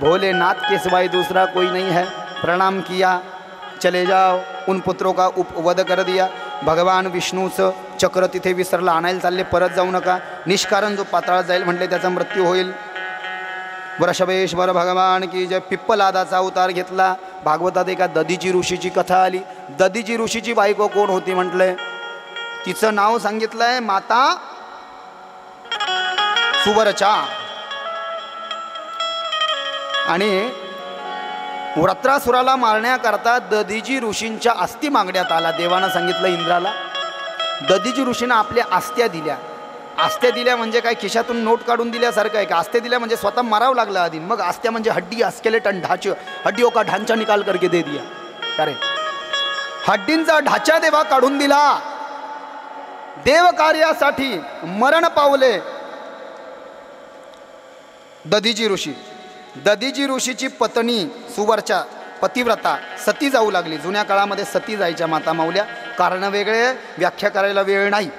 भोलेनाथ के सिवाय दूसरा कोई नहीं है. प्रणाम किया, चले जाओ. उन पुत्रों का वध कर दिया. भगवान विष्णूचं चक्र तिथे विसरलं. आणायला चालले, परत जाऊ नका, निष्कारण जो पाताळात जाईल म्हटले त्याचा मृत्यू होईल. वृषभेश्वर भगवान की जय. पिप्पलादाचा अवतार घेतला. भागवतात एका दधीची ऋषीची कथा आली. दधीची ऋषीची बायको कोण होती म्हटलंय? तिचं नाव सांगितलंय माता सुवरचा. आणि वृत्रासुराला मारण्याकरता दधीजी ऋषींच्या अस्थी मागण्यात आला. देवानं सांगितलं इंद्राला. दधीजी ऋषींना आपल्या अस्त्या दिल्या. अस्त्या दिल्या म्हणजे काय, खिशातून नोट काढून दिल्यासारखं आहे का? अस्त्या दिल्या म्हणजे स्वतः मारावं लागलं आधी. मग अस्त्या म्हणजे हड्डी, स्केलेटन, ढांचा. हड्डियों का ढांचा निकाल करके दे दिया. अरे हड्डींचा ढाचा देवा काढून दिला. देव कार्यासाठी मरण पावले दधीजी ऋषी. दधीजी ऋषीची पत्नी सुवर्चा पतिव्रता सती जाऊ लागली. जुन्या काळामध्ये सती जायच्या माता माऊल्या, कारण वेगळे, व्याख्या करायला वेळ नाही.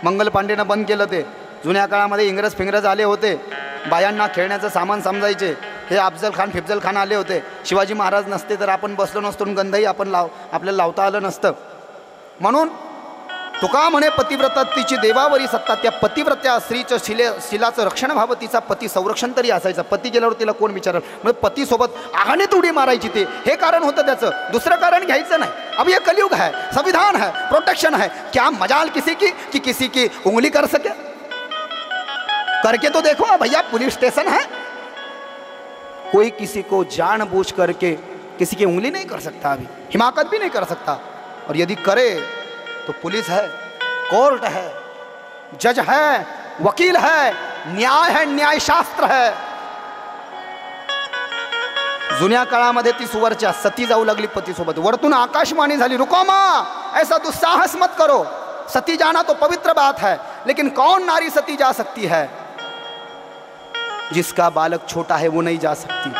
मंगल पांडेनं बंद केलं ते. जुन्या काळामध्ये इंग्रज फिंग्रज आले होते, बायांना खेळण्याचं सामान समजायचे. हे अफजल खान फिफजल खान आले होते. शिवाजी महाराज नसते तर आपण बसलो नसतो, गंधही आपल्याला लावता आलं नसतं. म्हणून तुका म्हणे पतिव्रता तिची देवावरी सत्ता. त्या पतिव्रत्या स्त्रीचं शिलाचं रक्षण व्हावं, तिचा पती संरक्षण तरी असायचं. पती गेल्यावर तिला कोण विचारलं? म्हणजे पतीसोबत आहानेत उडी मारायची ते, हे कारण होतं त्याचं. दुसरं कारण घ्यायचं नाही. अब ये कलयुग है, संविधान है, प्रोटेक्शन है, क्या मजाल किसी की कि किसी की उंगली कर सके? करके तो देखो भैया, पुलिस स्टेशन है, कोई किसी को जानबूझ करके किसी की उंगली नहीं कर सकता, अभी हिमाकत भी नहीं कर सकता. और यदि करे तो पुलिस है, कोर्ट है, जज है, वकील है, न्याय है, न्यायशास्त्र है. जुन्या काळामध्ये ती सुवरच्या सती जाऊ लागली पतीसोबत. वरतून आकाशवाणी झाली, रुको मां, ऐसा दुस्साहस मत करो. सती जाना तो पवित्र बात है, लेकिन कौन नारी सती जा सकती है? जिसका बालक छोटा है वो नहीं जा सकती,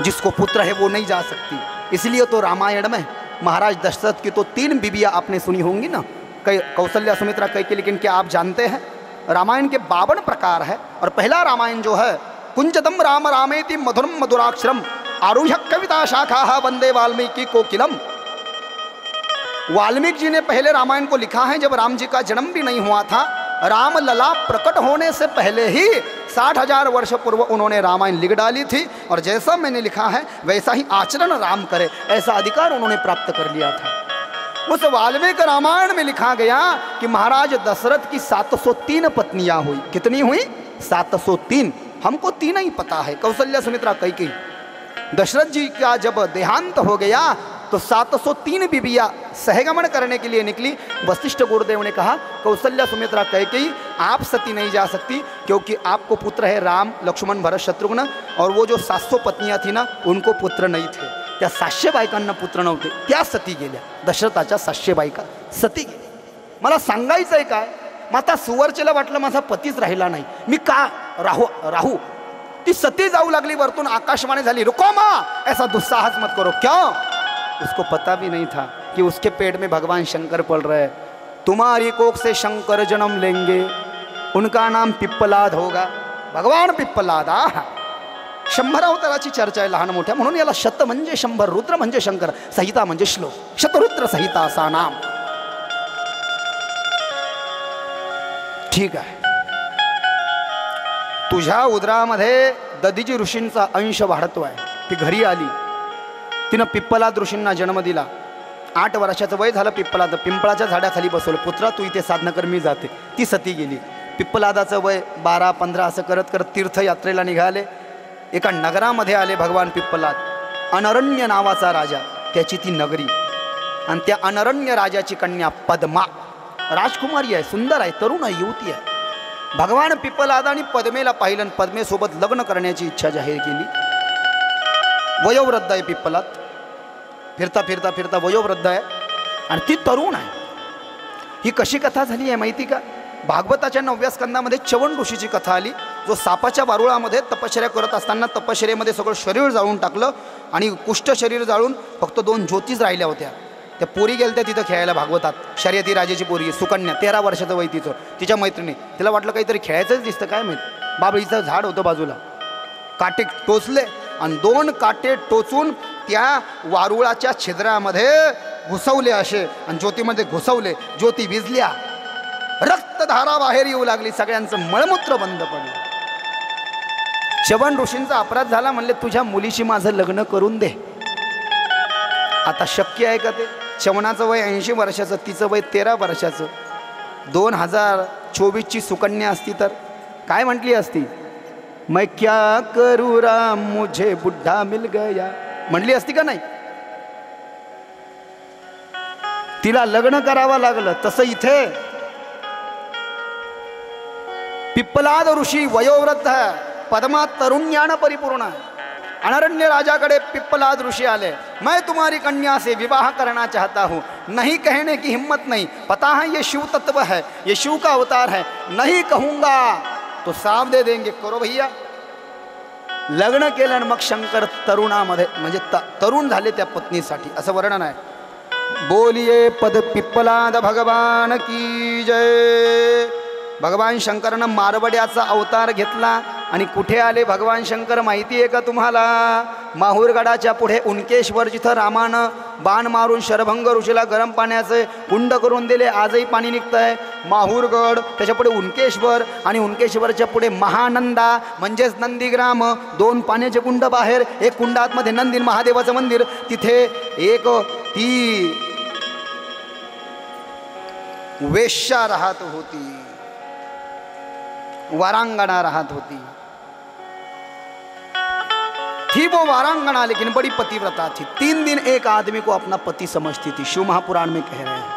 जिसको पुत्र है वो नहीं जा सकती. इसलिए तो रामायण में महाराज दशरथ की तो 3 बीबियाँ आपने सुनी होंगी ना, कौशल्या, सुमित्रा, कैकेयी. लेकिन क्या आप जानते हैं रामायण के 52 प्रकार है. और पहला रामायण जो है, कुंजदम राम रामेति मधुरम मधुराक्षरम आरुह्य कविता शाखा वंदे वाल्मीकि कोकिलम. वाल्मीकि जी ने पहले रामायण को लिखा है जब राम जी का जन्म भी नहीं हुआ था. राम लला प्रकट होने से पहले ही 60,000 वर्ष पूर्व उन्होंने रामायण लिख डाली थी. और जैसा मैंने लिखा है वैसा ही आचरण राम करे, ऐसा अधिकार उन्होंने प्राप्त कर लिया था. उस वाल्मीकि रामायण में लिखा गया कि महाराज दशरथ की 703 पत्नियां हुई. कितनी हुई? 703. हमको 3 ही पता है, कौशल्या, सुमित्रा, कैकेयी. दशरथ जी का जब देहांत हो गया तो 703 बीबियाँ सहगमन करने के लिए निकली. वशिष्ठ गुरुदेव ने कहा, कौशल्या, सुमित्रा, कैकेयी, आप सती नहीं जा सकती क्योंकि आपको पुत्र है राम, लक्ष्मण, भरत, शत्रुघ्न. और वो जो 700 पत्नियां थी ना, उनको पुत्र नहीं थे. त्या 700 बायकांना पुत्र नव्हते, त्या सती गेल्या. दशरथाच्या 700 बायका सती गेल्या. मला सांगायचं आहे काय, माता सुवरचेला वाटलं माझा पतीच राहिला नाही, मी का राहू. ती सती जाऊ लागली. वरतून आकाशवाणी झाली, रुको मां, ऐसा दुस्साहस मत करो. क्यों? उसको पता भी नहीं था कि उसके पेट में भगवान शंकर पल रहे. तुम्हारी कोख से शंकर जन्म लेंगे, उनका नाम पिप्पलाद होगा. भगवान पिप्पलाद. 100 अवताराची चर्चा आहे लहान मोठ्या, म्हणून याला शत म्हणजे 100, रुद्र म्हणजे शंकर, संहिता म्हणजे श्लोक, शतरुद्र संहिता असा नाम. ठीक आहे. तुझ्या उदरामध्ये दधीची ऋषींचा अंश वाढतोय. ती घरी आली, तिनं पिप्पलाद ऋषींना जन्म दिला. 8 वर्षाचं वय झालं. पिप्पलाद पिंपळाच्या झाडाखाली बसवलं. पुत्रा तू इथे साधना कर, मी जाते. ती सती गेली. पिप्पलादाचं वय 12-15 असं करत करत तीर्थयात्रेला निघाले. एका नगरामध्ये आले भगवान पिप्पलाद. अनरण्य नावाचा राजा, त्याची ती नगरी. आणि त्या अनरण्य राजाची कन्या पद्मा राजकुमारी आहे, सुंदर आहे, तरुण आहे, युवती आहे. भगवान पिप्पलादाने पद्मेला पाहिलं आणि पद्मेसोबत लग्न करण्याची इच्छा जाहीर केली. वयोवृद्ध आहे पिप्पलाद, फिरता फिरता फिरता वयोवृद्ध आहे आणि ती तरुण आहे. ही कशी कथा झाली आहे माहिती का? भागवताच्या 9व्या स्कंदामध्ये च्यवन ऋषीची कथा आली, जो सापाच्या वारुळामध्ये तपश्चर्या करत असताना तपश्चर्येमध्ये सगळं शरीर जाळून टाकलं आणि कुष्ठ शरीर जाळून फक्त 2 ज्योतीच राहिल्या होत्या. त्या पोरी गेल्या तिथं खेळायला भागवतात. शर्यती राजाची पोरगी सुकन्या, 13 वर्षाचं वय तिचं. तिच्या मैत्रिणी, तिला वाटलं काहीतरी खेळायचंच दिसतं काय माहीत. बाबळीचं झाड होतं बाजूला, काटे टोचले आणि 2 काटे टोचून त्या वारुळाच्या छिद्रामध्ये घुसवले असे आणि ज्योतीमध्ये घुसवले. ज्योती विजल्या, रक्तधारा बाहेर येऊ लागली, सगळ्यांचं मळमूत्र बंद पडलं. च्यवन ऋषींचा अपराध झाला. म्हणले तुझ्या मुलीशी माझं लग्न करून दे. आता शक्य आहे का ते? च्यवनाचं वय 80 वर्षाचं, तिचं वय 13 वर्षाचं. 2024ची सुकन्या असती तर काय म्हटली असती? मैं क्या करूँ राम मुझे बुढ़ा मिल गया म्हणली असती का नाही? तिला लग्न करावं लागलं. तसं इथे पिप्पलाद ऋषी वयोवृद्ध है, पद्मा तरुण्यानं परिपूर्ण है. अनरण्य राजाकडे पिप्पलाद ऋषी आले. मैं तुम्हारी कन्या से विवाह करना चाहता हूँ. नहीं कहने की हिम्मत नहीं, पता है ये शिव तत्व है, ये शिव का अवतार है, नहीं कहूँगा तो साफ दे देंगे. करो भैया. लग्न केलं मग शंकर तरुणामध्ये म्हणजे तरुण झाले त्या पत्नीसाठी असं वर्णन आहे. बोलिये पद पिप्पलाद भगवान की जय. भगवान शंकरानं मारवाड्याचा अवतार घेतला आणि कुठे आले भगवान शंकर माहिती आहे का तुम्हाला? माहूरगडाच्या पुढे उनकेश्वर, जिथं रामानं बाण मारून शरभंग ऋषीला गरम पाण्याचे कुंड करून दिले, आजही पाणी निघतं आहे. माहूरगड, त्याच्या पुढे उनकेश्वर आणि उनकेश्वरच्या पुढे महानंदा म्हणजेच नंदीग्राम, 2 पाण्याचे कुंड बाहेर, एक कुंडातमध्ये नंदी महादेवाचं मंदिर. तिथे एक ती वेश्या राहत होती, वारांगना राहत होती. थी वो वारांगना लेकिन बड़ी पतिव्रता थी. 3 दिन एक आदमी को अपना पति समझती थी. शिव महापुराण में कह रहे हैं.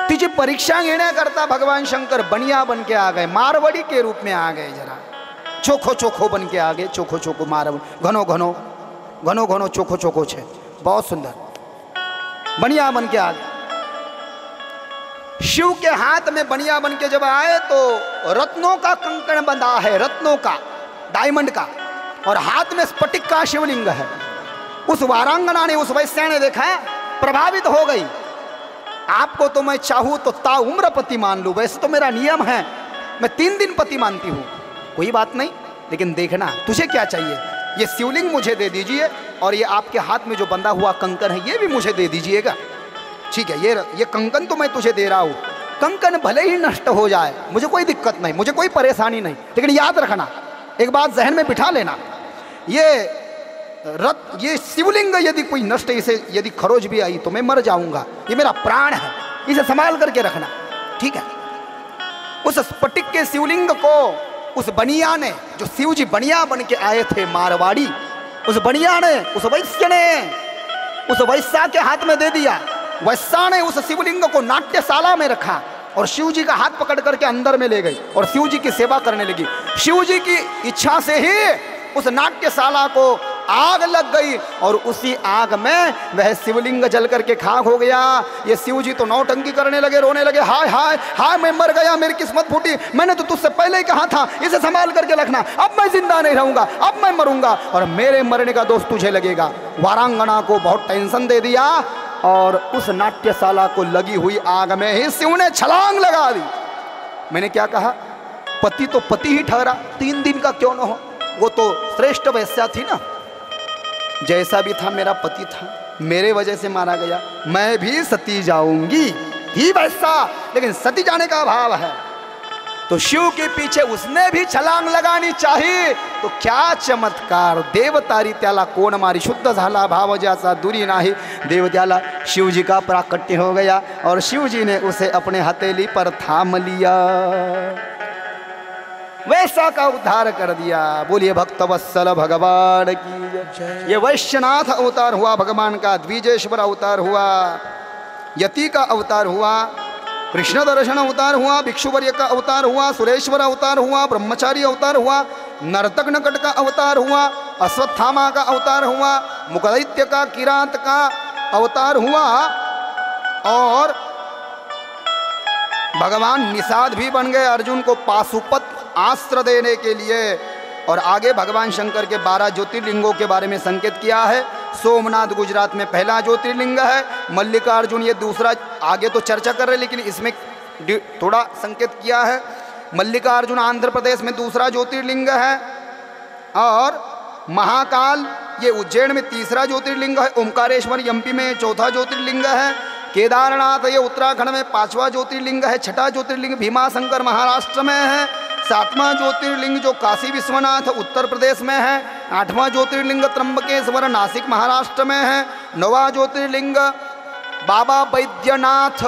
तिची परीक्षा घेण्याकरता भगवान शंकर बनिया बन के आ गए, मारवाड़ी के रूप में आ गए. जरा चोखो चोखो बन के आ गए. चोखो चोखो मारवाड़ी, घनो घनो घनो घनो चोखो चोखो छे, बहुत सुंदर बनिया बन के आ गए. शिव के हाथ में बनिया बन के जब आए तो रत्नों का कंकण बंधा है, रत्नों का, डायमंड का, और हाथ में स्फटिक का शिवलिंग है. उस वारांगना ने, उस वैश्या ने देखा, प्रभावित हो गई. आपको तो मैं चाहूं तो ताउम्र पति मान लूं, वैसे तो मेरा नियम है, मैं 3 दिन पति मानती हूं, कोई बात नहीं, लेकिन देखना तुझे क्या चाहिए. ये शिवलिंग मुझे दे दीजिए और ये आपके हाथ में जो बंधा हुआ कंकन है ये भी मुझे दे दीजिएगा. ठीक है, ये कंकन तो मैं तुझे दे रहा हूँ. कंकन भले ही नष्ट हो जाए, मुझे कोई दिक्कत नहीं, मुझे कोई परेशानी नहीं, लेकिन याद रखना, एक बात जहन में बिठा लेना, ये शिवलिंग यदि कोई नष्ट, इसे यदि खरोच भी आई तो मैं मर जाऊंगा, ये मेरा प्राण है, इसे संभाल करके रखना. ठीक है. उस स्फटिक के शिवलिंग को उस बनिया ने, जो शिव जी बनिया बन के आए थे मारवाड़ी, उस बनिया ने, उस वैश्य ने उस वैश्या के हाथ में दे दिया. वैश्या ने उस शिवलिंग को नाट्यशाला में रखा और शिव जी का हाथ पकड़ करके अंदर में ले गई और शिव जी की सेवा करने लगी. शिव जी की इच्छा से ही उस नाट्यशाला को आग लग गई और उसी आग में वह शिवलिंग जल करके खाक हो गया. ये शिव जी तो नौटंकी करने लगे, रोने लगे, हाय हाय हाय मैं मर गया, मेरी किस्मत फूटी, मैंने तो तुझसे पहले ही कहा था इसे संभाल करके रखना, अब मैं जिंदा नहीं रहूंगा, अब मैं मरूंगा और मेरे मरने का दोष तुझे लगेगा. वारांगना को बहुत टेंशन दे दिया और उस नाट्यशाला को लगी हुई आग में ही शिव ने छलांग लगा दी. मैंने क्या कहा, पति तो पति ही ठहरा, 3 दिन का क्यों न हो, वो तो श्रेष्ठ वैश्या थी ना, जैसा भी था मेरा पति था, मेरे वजह से मारा गया, मैं भी सती जाऊंगी ही वैसा, लेकिन सती जाने का अभाव है. तो शिव के पीछे उसने भी छलांग लगानी चाहिए. तो क्या चमत्कार, देवतारी त्याला कोण मारी, शुद्ध झाला भाव ज्याचा दुरी नाही, देव त्याला शिवजी का प्राकट्य हो गया और शिवजी ने उसे अपने हथेली पर थाम लिया, वैसा का उद्धार कर दिया. बोलिए भक्तवत्सल भगवान की जय. ये वैश्यनाथ अवतार हुआ भगवान का, द्विजेश्वर अवतार हुआ, यति का अवतार हुआ, कृष्ण दर्शन अवतार हुआ, भिक्षुवर्य का अवतार हुआ, सुरेश्वर अवतार हुआ, ब्रह्मचारी अवतार हुआ, नर्तक नकट का अवतार हुआ, अश्वत्थामा का अवतार हुआ, मुकदैत्य का, किरात का अवतार हुआ और भगवान निषाद भी बन गए अर्जुन को पाशुपत अस्त्र देने के लिए. और आगे भगवान शंकर के 12 ज्योतिर्लिंगों के बारे में संकेत किया है. सोमनाथ गुजरात में पहला ज्योतिर्लिंग है, मल्लिकार्जुन ये दूसरा, आगे तो चर्चा कर रहे लेकिन इसमें थोड़ा संकेत किया है. मल्लिकार्जुन आंध्र प्रदेश में दूसरा ज्योतिर्लिंग है और महाकाल ये उज्जैन में तीसरा ज्योतिर्लिंग है, ओमकारेश्वर एमपी में चौथा ज्योतिर्लिंग है, केदारनाथ ये उत्तराखंड में 5वां ज्योतिर्लिंग है, 6ठा ज्योतिर्लिंग भीमाशंकर महाराष्ट्र में है, 7वां ज्योतिर्लिंग जो काशी विश्वनाथ उत्तर प्रदेश में है, 8वां ज्योतिर्लिंग त्र्यंबकेश्वर नासिक महाराष्ट्र में है, 9वां ज्योतिर्लिंग बाबा बैद्यनाथ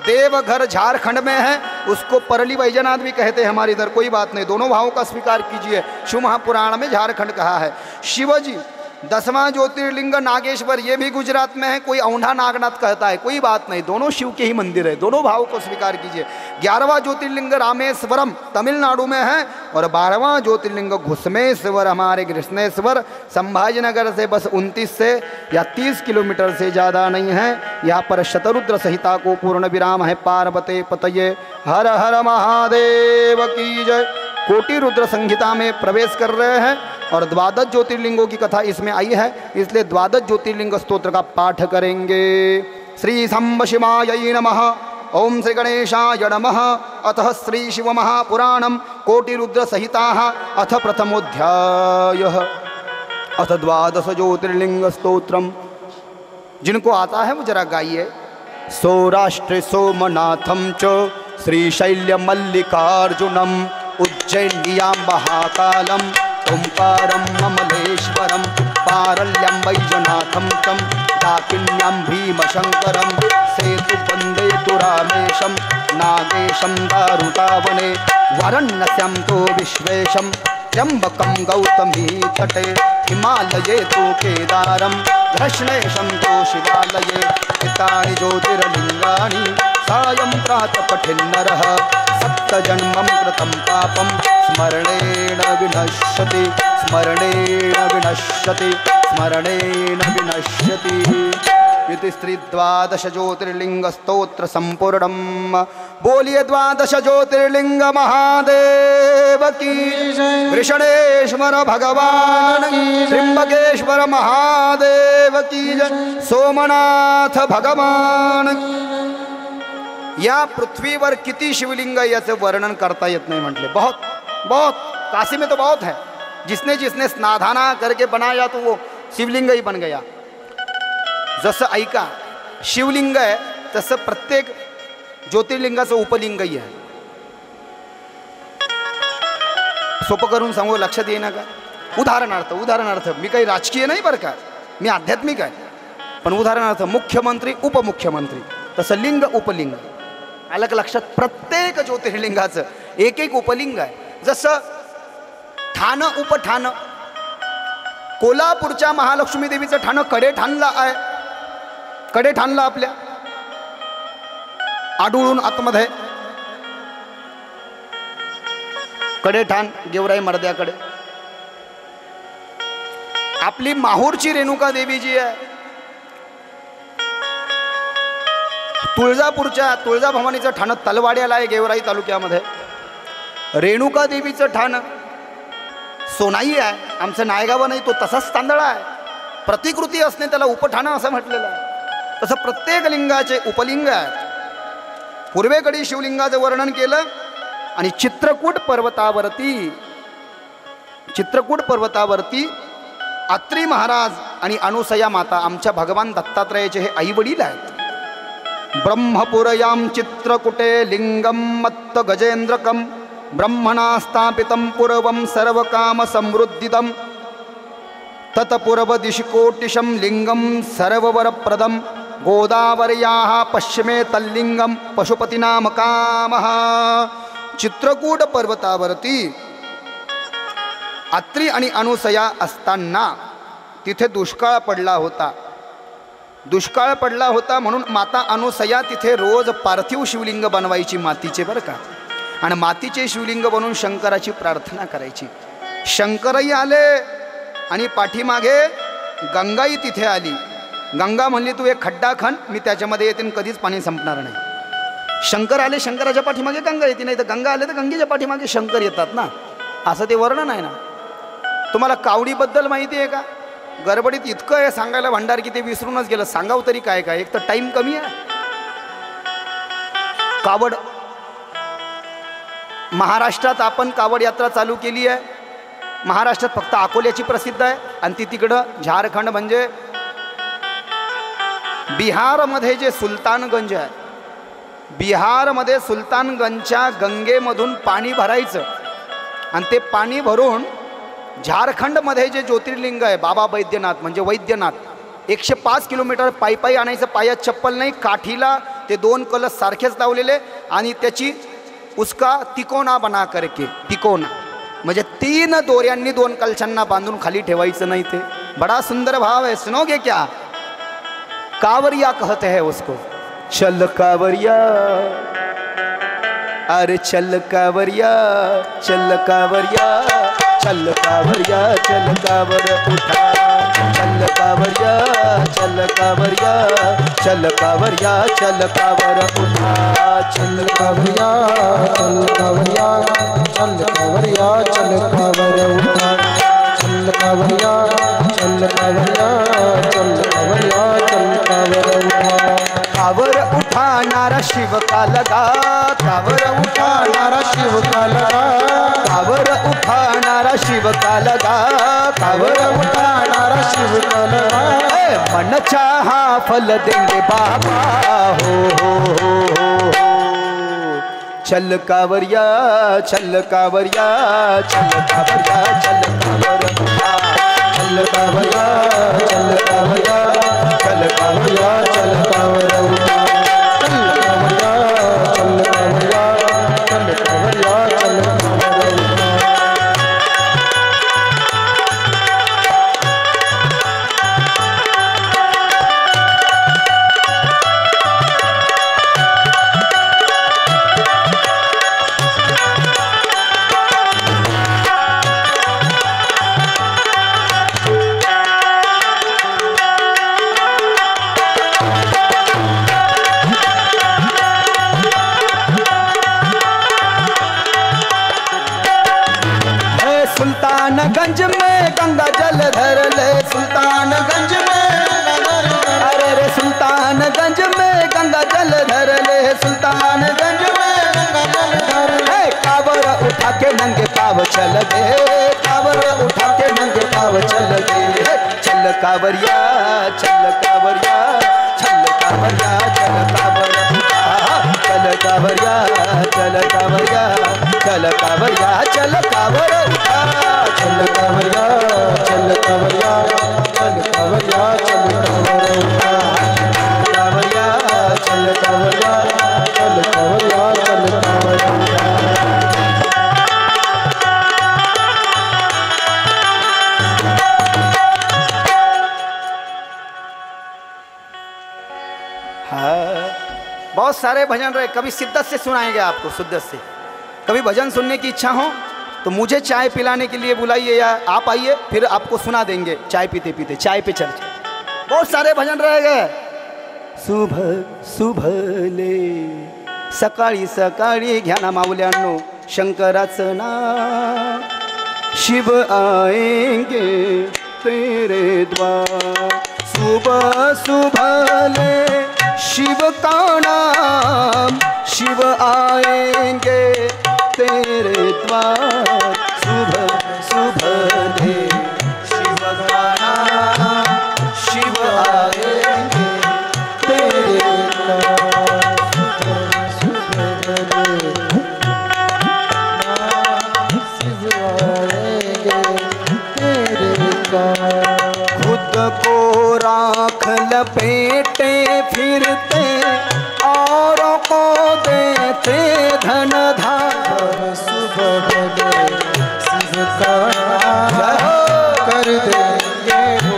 देवघर झारखंड में है, उसको परली वैजनाथ भी कहते हैं हमारे इधर, कोई बात नहीं, दोनों भावों का स्वीकार कीजिए. शिव महापुराण में झारखंड कहा है. शिवजी 10वां ज्योतिर्लिंग नागेश्वर ये भी गुजरात में है, कोई औंढा नागनाथ कहता है, कोई बात नहीं, दोनों शिव के ही मंदिर है, दोनों भावों को स्वीकार कीजिए. 11वां ज्योतिर्लिंग रामेश्वरम तमिलनाडु में है और 12वां ज्योतिर्लिंग घुसमेश्वर हमारे कृष्णेश्वर संभाजीनगर से बस 29 से या 30 किलोमीटर से ज़्यादा नहीं है. यहाँ पर शतरुद्र संहिता को पूर्ण विराम है. पार्वते पतये हर हर महादेव की जय. कोटि रुद्र संहिता में प्रवेश कर रहे हैं और द्वादश ज्योतिर्लिंगों की कथा इसमें आई है, इसलिए द्वादश ज्योतिर्लिंग स्तोत्र का पाठ करेंगे। श्री सांब शिवाय नमः। ओम श्री गणेशाय नमः। अतः श्री शिव महापुराणम कोटि रुद्र संहिता अथ प्रथमोध्यायः अथ द्वादश ज्योतिर्लिंग स्तोत्रम। जिनको आता है वो जरा गाइए। सौराष्ट्र सोमनाथम च श्रीशैल्य मल्लिकार्जुनम उज्जैन्यां महाकालम ओंकारं ममलेश्वरं पारल्यं वैजनाथं तं डाकिन्यां भीमशंकरं सेतुबन्धेतु रामेशं नागेशं दारुकावने वाराणस्यां तो विश्वेशं त्र्यंबकं गौतमी तटे हिमालये तो केदारं घृष्णेशं तो शिवालये एतानि ज्योतिर्लिंगानि सायं प्रातः पठेन्नरः सप्तजन्मं कृतं पापं स्मरणेन विनश्यति स्मरणेन विनश्यति स्मरणेन विनश्यति। इति श्री द्वादश ज्योतिर्लिंग स्तोत्र संपूर्णम। बोलिए द्वादश ज्योतिर्लिंग महादेव की, वृषणेश्वर भगवान की, त्र्यंबकेश्वर महादेव की जय, सोमनाथ भगवान की। या पृथ्वीवर किती शिवलिंग याचं वर्णन करता येत नाही म्हटले। बहुत बहुत काशी में तो बहुत है। जिसने स्नाधाना करके बनाया तो वो शिवलिंग ही बन गया। जसं ऐका शिवलिंग आहे तसं प्रत्येक ज्योतिर्लिंगाचं उपलिंगही आहे। सोपं करून सांगू, लक्षात येईना का? उदाहरणार्थ मी काही राजकीय नाही बरं का, मी आध्यात्मिक आहे, पण उदाहरणार्थ मुख्यमंत्री उपमुख्यमंत्री तसं लिंग उपलिंग आलं का लक्षात? प्रत्येक ज्योतिर्लिंगाचं एक एक उपलिंग आहे। जसं ठाणं उपठाणं, कोल्हापूरच्या महालक्ष्मी देवीचं ठाणं कडेठाणला आहे, कडेठाणला आपल्या आडुळून आतमध्ये कडेठाण गेवराई मर्द्याकडे। आपली माहूरची रेणुका देवी जी आहे, तुळजाभवानीचं ठाणं तलवाड्याला आहे गेवराई तालुक्यामध्ये। रेणुका देवीचं ठाणं सोनाई आहे, आमचं नायगाव नाही तो तसाच तांदळा आहे। प्रतिकृती असणे त्याला उपठाणं असं म्हटलेलं आहे। तसं प्रत्येक लिंगाचे उपलिंग आहेत। पूर्वेकडील शिवलिंगाचं वर्णन केलं आणि चित्रकूट पर्वतावरती अत्री महाराज आणि अनुसया माता आमच्या भगवान दत्तात्रयाचे हे आई वडील आहेत। ब्रह्मपुरयां चित्रकूटे लिंगम मत्त गजेंद्रकम ब्रह्मणा स्थापितं पूर्वं सर्वकाम समृद्धिदं तत्पूर्व दिशिकोटिशं लिंगं सर्ववरप्रदं गोदावर्याः पश्चिमे तल्लिंगं पशुपतिनामकामः। चित्रकूट पर्वतावरती अत्री आणि अनुसया असताना तिथे दुष्काळ पडला होता म्हणून माता अनुसया तिथे रोज पार्थिव शिवलिंग बनवायची मातीचे बरं का, आणि मातीचे शिवलिंग बनवून शंकराची प्रार्थना करायची। शंकरही आले आणि पाठीमागे गंगाही तिथे आली। गंगा म्हणली तू एक खड्डा खण, मी त्याच्यामध्ये येते आणि कधीच पाणी संपणार नाही। शंकर आले, शंकराच्या पाठीमागे गंगा येते, नाही तर गंगा आले तर गंगेच्या पाठीमागे शंकर येतात ना, असं ते वर्णन आहे ना। तुम्हाला कावडीबद्दल माहिती आहे का? गडबडीत इतकं आहे सांगायला भंडार की ते विसरूनच गेलं। सांगावं तरी काय काय, एक तर टाईम कमी आहे। कावड महाराष्ट्रात आपण कावड यात्रा चालू केली आहे। महाराष्ट्रात फक्त अकोल्याची प्रसिद्ध आहे आणि ती तिकडं झारखंड म्हणजे बिहारमध्ये जे सुलतानगंज आहे, बिहारमध्ये सुलतानगंजच्या गंगेमधून पाणी भरायचं आणि ते पाणी भरून झारखंडमध्ये जे ज्योतिर्लिंग आहे बाबा बैद्यनाथ म्हणजे वैद्यनाथ, 105 किलोमीटर पायी आणायचं, पायात चप्पल नाही, काठीला ते 2 कलश सारखेच लावलेले आणि त्याची उसका तिकोना बना करके, तिकोना म्हणजे 3 दोऱ्यांनी 2 कलशांना बांधून खाली ठेवायचं नाही। ते बड़ा सुंदर भाव है, सुनोगे क्या? कावरिया कहते हैं उसको। चल कावरिया, अरे चल कावरिया, चल कावरिया, चल कावरिया, चल कावर उठा, चल चल कावरिया चल कावरिया चल कावरिया चल कावर उठा चल कावरिया चल कावरिया चल कावरिया चल कावर उठा चल कावरिया चल कावरिया चल कावरिया चल कावर उठा कावर उठानारा शिव का लगा कावर उठानारा शिव का लगा कावर उठानारा शिव का लगा कावर उठानारा शिव का लगा मन चाहा फल देंगे बाबा हो चल कावरिया चल कावरिया चल कावरिया चल कावर उठा चल कावरिया चल कावरिया चल कावरिया चल कावर उठा चल कावरिया चल कावरिया चल कावरिया चल कावर उठा सुल्तानगंज में गंगा जल धर ले सुल्तानगंज में अरे रे सुल्तानगंज में गंगा जल धर ले सुल्तानगंज में गंगा जल धर ले कावर उठा के नंगे पाव चल दे कावर उठा के नंगे पाव चल दे चल कावरिया चल कावरिया चल कावरिया चल कावर चल कावरिया चल कावरिया चल कावरिया चल कावर उठा चल कावरिया चल कावरिया चल कावरिया चल कावर उठा कावरिया चल कावरिया चल कावरिया चल कावर उठा हाँ बहुत सारे भजन रहे कभी शिद्दत से सुनाएंगे आपको शिद्दत से कभी भजन सुनने की इच्छा हो तो मुझे चाय पिलाने के लिए बुलाइए या आप आइए फिर आपको सुना देंगे चाय पीते पीते चाय पे चल बहुत सारे भजन रह गए सुबह सुभले सकाळी सकाळी घ्या ना माऊल्यांनो शंकराचं नाम शिव आएंगे तेरे द्वार सुबह सुभले शिव का नाम शिव आएंगे तेरे द्वार सुबह सुभले शिव का नाम शिव आएंगे तेरे खुद को राख लपेटे फिरते औरों को देते धन धार सुबह शिव का नाम कर देंगे वो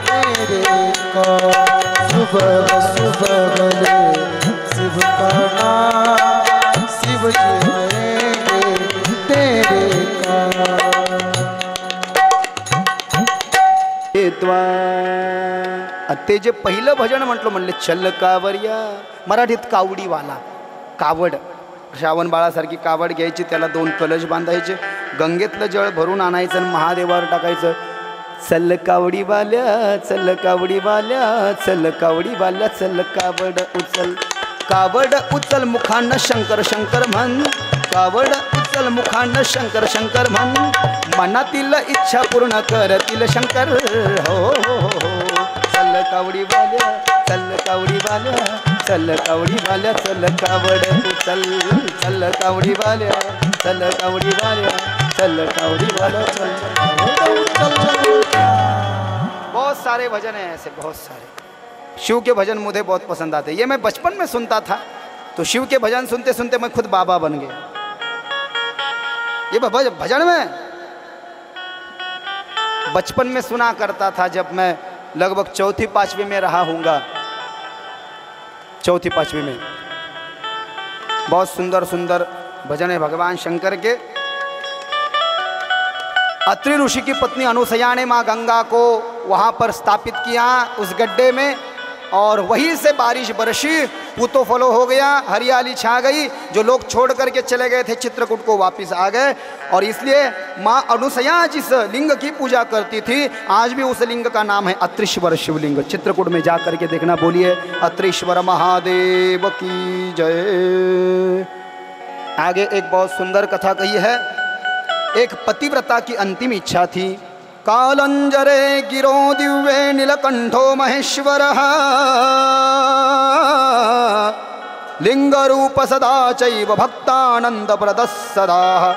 तेरे को सुबह सुबह शिव का नाम शिव जिएंगे तेरे का ते जे पहिलं भजन म्हटलं म्हणले चल कावरिया मराठीत कावडीवाला कावड श्रावण बाळासारखी कावड घ्यायची त्याला 2 कलश बांधायचे गंगेतलं जळ भरून आणायचं आणि महादेवावर टाकायचं चल कावडीवाल्या चल कावडीवाल्या चल कावडीवाल्या चल कावड उचल मुखांना शंकर शंकर म्हण कावड उचल मुखांना शंकर शंकर म्हण मनातील इच्छा पूर्ण करतील शंकर हो हो हो चल कावडीवाल्या चल कावडीवाल्या चल कावडीवाल्या चल कावड उचल चल कावडीवाल्या चल कावडीवाल्या चल कावडीवाल्या चल बहुत सारे भजन हैं ऐसे बहुत सारे शिव के भजन मुझे बहुत पसंद आते ये मैं बचपन में सुनता था तो शिव के भजन सुनते सुनते मैं खुद बाबा बन गया ये भजन में बचपन में सुना करता था जब मैं लगभग 4th-5वीं में रहा हूँगा 4th-5वीं में बहुत सुंदर सुंदर भजन है भगवान शंकर के अत्रि ऋषि की पत्नी अनुसया ने माँ गंगा को वहाँ पर स्थापित किया उस गड्ढे में, और वहीं से बारिश बरसी, पूतो फलो हो गया, हरियाली छा गई। जो लोग छोड़ करके चले गए थे चित्रकूट को वापस आ गए। और इसलिए माँ अनुसया जिस लिंग की पूजा करती थी, आज भी उस लिंग का नाम है अत्रीश्वर शिवलिंग। चित्रकूट में जा करके देखना, बोलिए अत्रीश्वर महादेव की जय। आगे एक बहुत सुंदर कथा कही है। एक पतिव्रता की अंतिम इच्छा थी। कालंजरे गिरो दिव्ये नीलकंठो महेश्वर लिंग रूप सदा चैव भक्तानंद प्रद सदा।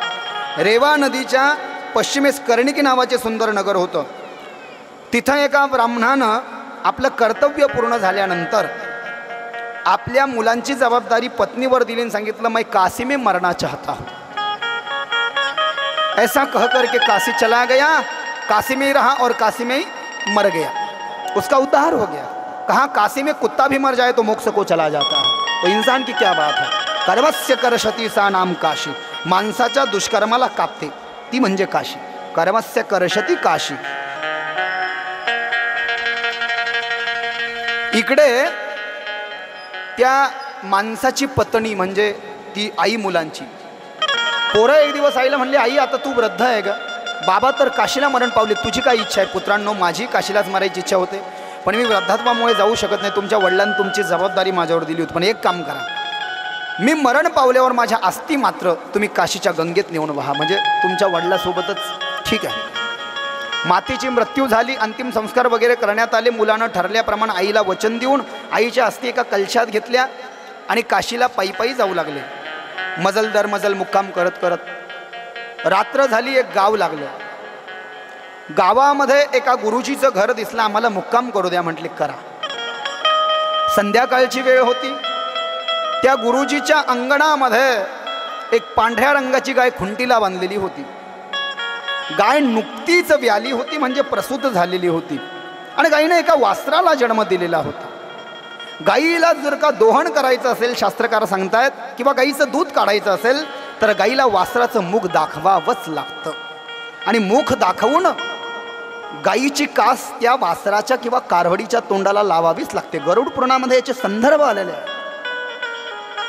रेवा नदीच्या पश्चिमेस कर्णिकी नावाचे सुंदर नगर होतं। तिथं एका ब्राह्मणानं आपलं कर्तव्य पूर्ण झाल्यानंतर आपल्या मुलांची जबाबदारी पत्नीवर दिली आणि सांगितलं, मैं काशी में मरना चाहता हूँ। ऐसा कह करके काशी चला गया, काशी में ही रहा और काशी में ही मर गया। उसका उद्धार हो गया। कहाँ काशी में कुत्ता भी मर जाए तो मोक्ष को चला जाता है, तो इंसान की क्या बात है। कर्मस्य करशती सा नाम काशी, माणसाच्या दुष्कर्माला कापते ती म्हणजे काशी। कर्मस्य करशती काशी। इकडे त्या माणसाची पत्नी म्हणजे ती आई मुलांची, पोरं एक दिवस आईला म्हणले, आई आता तू वृद्ध आहे का, बाबा तर काशीला मरण पावले, तुझी काय इच्छा आहे? पुत्रांनो, माझी काशीलाच मरायची इच्छा होते, पण मी वृद्धात्वामुळे जाऊ शकत नाही। तुमच्या वडिलांनी तुमची जबाबदारी माझ्यावर दिली होती, पण एक काम करा, मी मरण पावल्यावर माझ्या अस्थी मात्र तुम्ही काशीच्या गंगेत नेऊन वहा, म्हणजे तुमच्या वडिलांसोबतच ठीक आहे। मातेची मृत्यू झाली, अंतिम संस्कार वगैरे करण्यात आले। मुलानं ठरल्याप्रमाणे आईला वचन देऊन आईच्या अस्थी एका कलशात घेतल्या आणि काशीला पायी पायी जाऊ लागले। मजल दर मजल मुक्काम करत करत रात्र झाली, एक गाव लागलं। गावामध्ये एका गुरुजीचं घर दिसलं, आम्हाला मुक्काम करू द्या म्हटले, करा। संध्याकाळची वेळ होती। त्या गुरुजीच्या अंगणामध्ये एक पांढऱ्या रंगाची गाय खुंटीला बांधलेली होती। गाय नुकतीच व्याली होती, म्हणजे प्रसूत झालेली होती, आणि गायीने एका वासराला जन्म दिलेला होता। गाईला जर का दोहन करायचं असेल, शास्त्रकार सांगतायत, किंवा गाईचं दूध काढायचं असेल तर गाईला वासराचं मुख दाखवावंच लागतं, आणि मुख दाखवून गाईची कास त्या वासराच्या किंवा कारवडीच्या तोंडाला लावावीच लागते। गरुड पुराणामध्ये याचे संदर्भ आलेले आहे।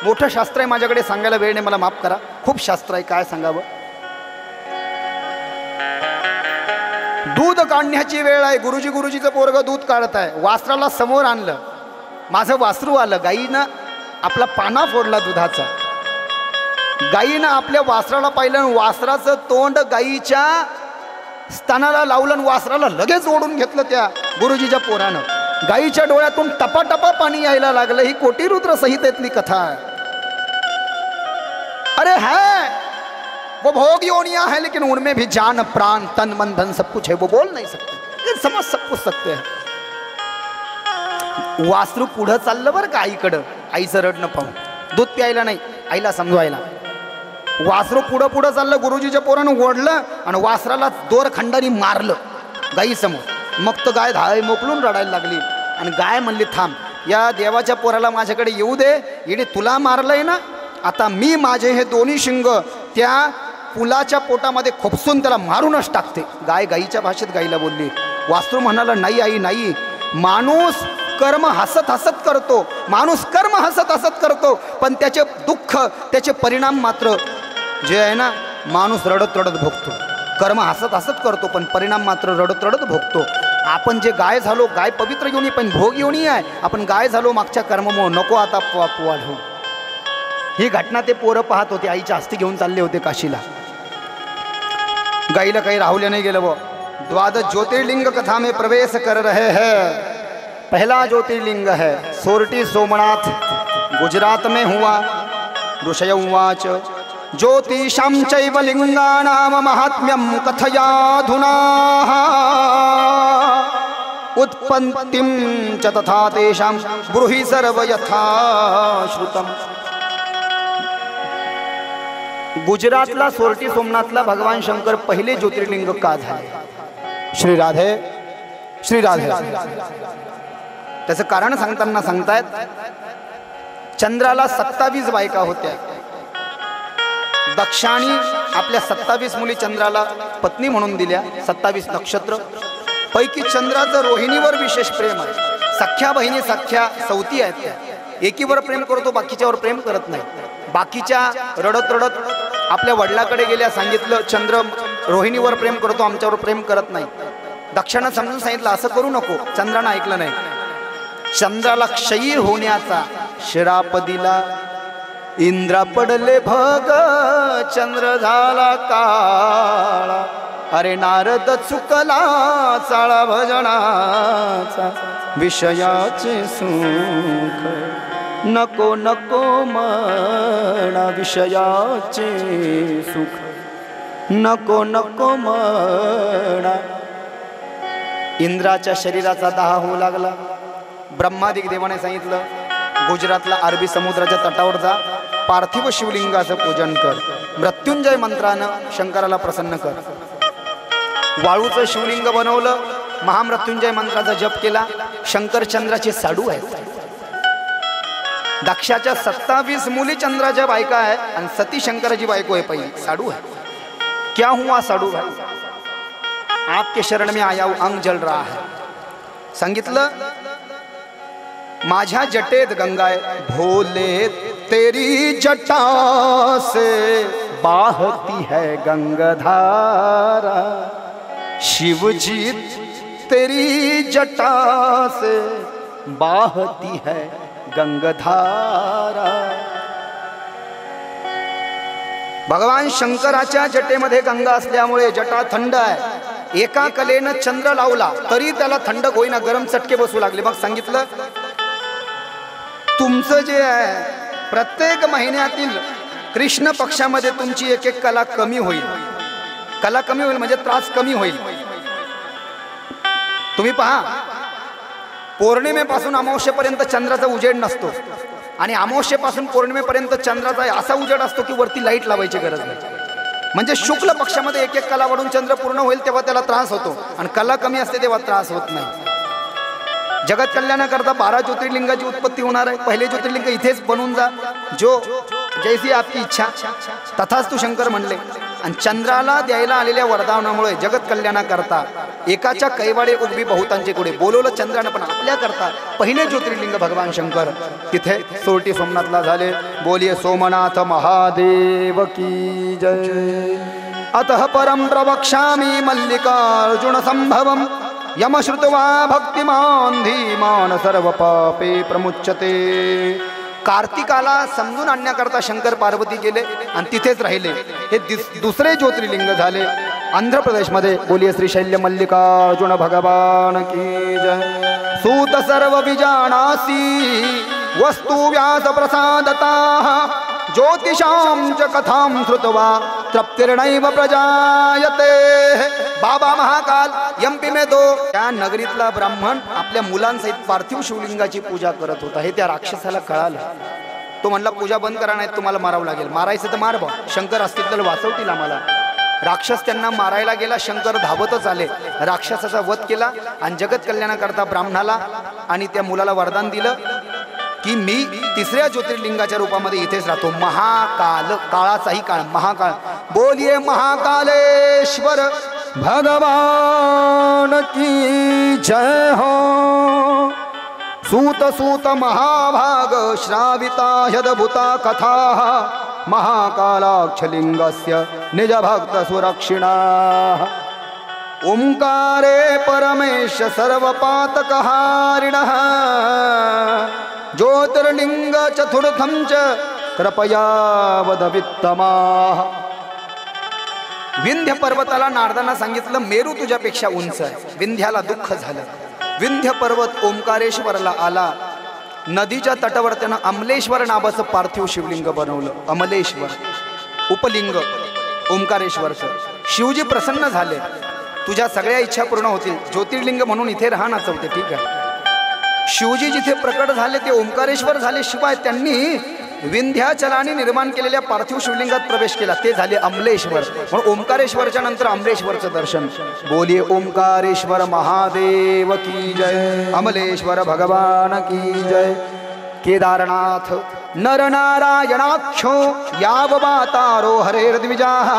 मोठं शास्त्र आहे, माझ्याकडे सांगायला वेळ नाही, मला माफ करा, खूप शास्त्र आहे, काय सांगावं। दूध काढण्याची वेळ आहे, गुरुजीचं पोरग दूध काढत आहे, वासराला समोर आणलं, माझं वासरू आलं, गाईनं आपला पाना फोडला दुधाचा, गाईनं आपल्या वासराला पाहिलं, वासराचं तोंड गाईच्या स्तनाला लावलं, वासराला लगेच ओढून घेतलं त्या गुरुजीच्या पोरानं। गाईच्या डोळ्यातून टपाटपा पाणी यायला लागलं। ही कोटीरुद्र संहितेतली कथा है। अरे है वो भोग योनियां है, लेकिन उनमें भी जान प्राण तन मन धन सब कुछ है, वो बोल नहीं सकते, लेकिन समझ सब कुछ सकते हैं। वासरू पुढं चाललं बरं का आईकडं, आईचं रडणं पाहून, दूध प्यायला नाही, आईला समजवायला। वासरू पुढं चाललं, गुरुजीच्या पोरानं ओढलं आणि वासराला दोरखंडाने मारलं गाईसमोर। मग तर गाय धाय मोकलून रडायला लागली, आणि गाय म्हणली, थांब, या देवाच्या पोराला माझ्याकडे येऊ दे, येणे तुला मारलंय ना, आता मी माझे हे दोन्ही शिंग त्या पुलाच्या पोटामध्ये खोपसून त्याला मारूनच टाकते। गाय गाईच्या भाषेत गाईला बोलली। वासरू म्हणाला, नाही आई नाही, माणूस कर्म हसत हसत करतो, माणूस कर्म हसत हसत करतो, पण त्याचे दुःख, त्याचे परिणाम मात्र जे आहे ना, माणूस रडत रडत भोगतो। कर्म हसत हसत करतो, पण परिणाम मात्र रडत रडत भोगतो। आपण जे गाय झालो, गाय पवित्र योनी पण भोग योनी आहे, आपण गाय झालो मागच्या कर्मामुळे, नको आता वाढू। ही घटना ते पोरं पाहत होते, आईच्या अस्थी घेऊन चालले होते काशीला। गाईला काही राहुल्या नाही गेलं। वो द्वादश ज्योतिर्लिंग कथा में प्रवेश कर रहे हैं। पहला ज्योतिर्लिंग है सोरठी सोमनाथ, गुजरात में हुआ। ऋषय उवाच ज्योतिषां चैव लिंगानां महात्म्यं कथयाधुना उत्पत्तिं च तथा तेषां ब्रूहि सर्व यथा श्रुतम्। गुजरातला सोरठी सोमनाथला भगवान शंकर पहिले ज्योतिर्लिंग का झाले? श्री राधे श्री राधे। त्याचं कारण सांगताना सांगतायत, चंद्राला 27 बायका होत्या। दक्षाणी आपल्या 27 मुली चंद्राला पत्नी म्हणून दिल्या. 27 नक्षत्र पैकी चंद्राचं रोहिणीवर विशेष प्रेम आहे. सख्या बहिणी सख्या सवती आहेत त्या. एकीवर प्रेम करतो, बाकीच्यावर प्रेम करत नाही. बाकीच्या रडत रडत आपल्या वडिलाकडे गेल्या, सांगितलं चंद्र रोहिणीवर प्रेम करतो, आमच्यावर प्रेम करत नाही. दक्षानं समजून सांगितलं असं करू नको. चंद्रानं ऐकलं नाही. चंद्राला क्षयी होण्याचा श्राप दिला. इंद्रा पडले भग चंद्र झाला काळा. अरे नारद चुकला चाळा भजनाचा. विषयाचे सुख नको नको म्हणा. विषयाचे सुख नको नको म्हणा. इंद्राच्या शरीराचा दाह होऊ लागला. ब्रह्मादिक देवाने सांगितलं गुजरातला अरबी समुद्राच्या तटावर जा, पार्थिव शिवलिंगाचं पूजन कर, मृत्युंजय मंत्रानं शंकराला प्रसन्न कर. वाळूचं शिवलिंग बनवलं, महामृत्युंजय मंत्राचा जप केला. शंकर चंद्राचे साडू आहेत. दक्षाच्या 27 मुली चंद्राच्या बायका आहे आणि सती शंकराची बायको आहे. पहिली साडू है. क्या हुआ साडू भाई, आपके शरण में आया हूं, अंग जल रहा है. सांगितलं माझ्या जटेत गंगा है. भोले तेरी जटा से बहती है गंगाधारा. शिवजी तेरी जटा से बहती है गंगाधारा. भगवान शंकराच्या जटेमध्ये गंगा असल्यामुळे जटा थंड आहे. एका कलेनं चंद्र लावला तरी त्याला थंड होईना, गरम चटके बसू लागले. मग सांगितलं तुमचं जे आहे प्रत्येक महिन्यातील कृष्ण पक्षामध्ये तुमची एक एक कला कमी होईल. कला कमी होईल म्हणजे त्रास कमी होईल. तुम्ही पहा पौर्णिमेपासून अमावस्येपर्यंत चंद्राचा उजेड नसतो आणि अमावस्येपासून पौर्णिमेपर्यंत चंद्राचा असा उजेड असतो की वरती लाईट लावायची गरज नाही. म्हणजे शुक्ल पक्षामध्ये एक एक कला वाढून चंद्र पूर्ण होईल तेव्हा त्याला त्रास होतो आणि कला कमी असते तेव्हा त्रास होत नाही. जगत कल्याणाकरता 12 ज्योतिर्लिंगाची उत्पत्ती होणार आहे. पहिले ज्योतिर्लिंग इथेच बनवून जा, जो जैसी आपकी इच्छा तथाच तू शंकर म्हणले. आणि चंद्राला द्यायला आलेल्या वरदानामुळे जगत कल्याणाकरता एकाच्या कैवाडे उभी बहुतांचे कुडे बोलवलं चंद्रानं. पण आपल्या करता पहिले ज्योतिर्लिंग भगवान शंकर तिथे सोरटी सोमनाथला झाले. बोलिये सोमनाथ महादेव की जय. अतः परम प्रवक्ष्यामि मल्लिकार्जुन संभवम. यम श्रुत्वा भक्तिमान धीमान सर्व पापे प्रमुच्यते. कार्तिकाला समजून आणण्याकरता शंकर पार्वती गेले आणि तिथेच राहिले. हे दुसरे ज्योतिर्लिंग झाले आंध्र प्रदेशमध्ये. बोलिये श्री शैल्य मल्लिकार्जुन भगवान की जय. सूत सर्व विजानासी वस्तु व्यास प्रसादता. ज्योतिषां च कथां श्रुत्वा तृप्तिर्नैव प्रजायते. बाबा महाकाल एमपी में दो. त्या नगरीतला ब्राह्मण आपल्या मुलांसहित पार्थिव शिवलिंगाची पूजा करत होता. हे त्या राक्षसाला कळालं. तो म्हणला पूजा बंद करा नाही तुम्हाला मारावं लागेल. मारायचं तर मार बा, शंकर असतील तर वाचवतील आम्हाला. राक्षस त्यांना मारायला गेला. शंकर धावतच आले, राक्षसाचा वध केला आणि जगत कल्याणाकरता ब्राह्मणाला आणि त्या मुलाला वरदान दिलं की मी तिसऱ्या ज्योतिर्लिंगाच्या रूपामध्ये इथेच राहतो. महाकाल, काळाचाही काळ महाकाळ. बोलिये महाकालेश्वर भगवान की जय हो. सूत सूत महाभाग श्राविता यदभूता कथा. महाकालाक्षलिंगस्य निज भक्त सुरक्षिणा. ओंकारे परमेश सर्वपातकहारिणः. ज्योतिर्लिंग चतुर्थं च कृपया वद वित्तमाः. विंध्य पर्वताला नारदांना सांगितलं मेरू तुझ्यापेक्षा उंच आहे. विंध्याला दुःख झालं. विंध्य पर्वत ओंकारेश्वरला आला. नदीच्या तटावर त्यानं अमलेश्वर नावाचं पार्थिव शिवलिंग बनवलं. अमलेश्वर उपलिंग ओंकारेश्वरचं. शिवजी प्रसन्न झाले. तुझ्या सगळ्या इच्छा पूर्ण होतील. ज्योतिर्लिंग म्हणून इथे राहा ना चौथे. ठीक आहे. शिवजी जिथे प्रकट झाले ते ओंकारेश्वर झाले. शिवाय त्यांनी विंध्याचलाने निर्माण केलेल्या पार्थिव शिवलिंगात प्रवेश केला. ते झाले अमलेश्वर. म्हणून ओंकारेश्वरच्या नंतर अमलेश्वरचं दर्शन. बोलिये ओंकारेश्वर महादेव की जय. अमलेश्वर भगवान की जय. केदारनाथ नरनारायणाक्षो याववातारो हरेर्द्विजाः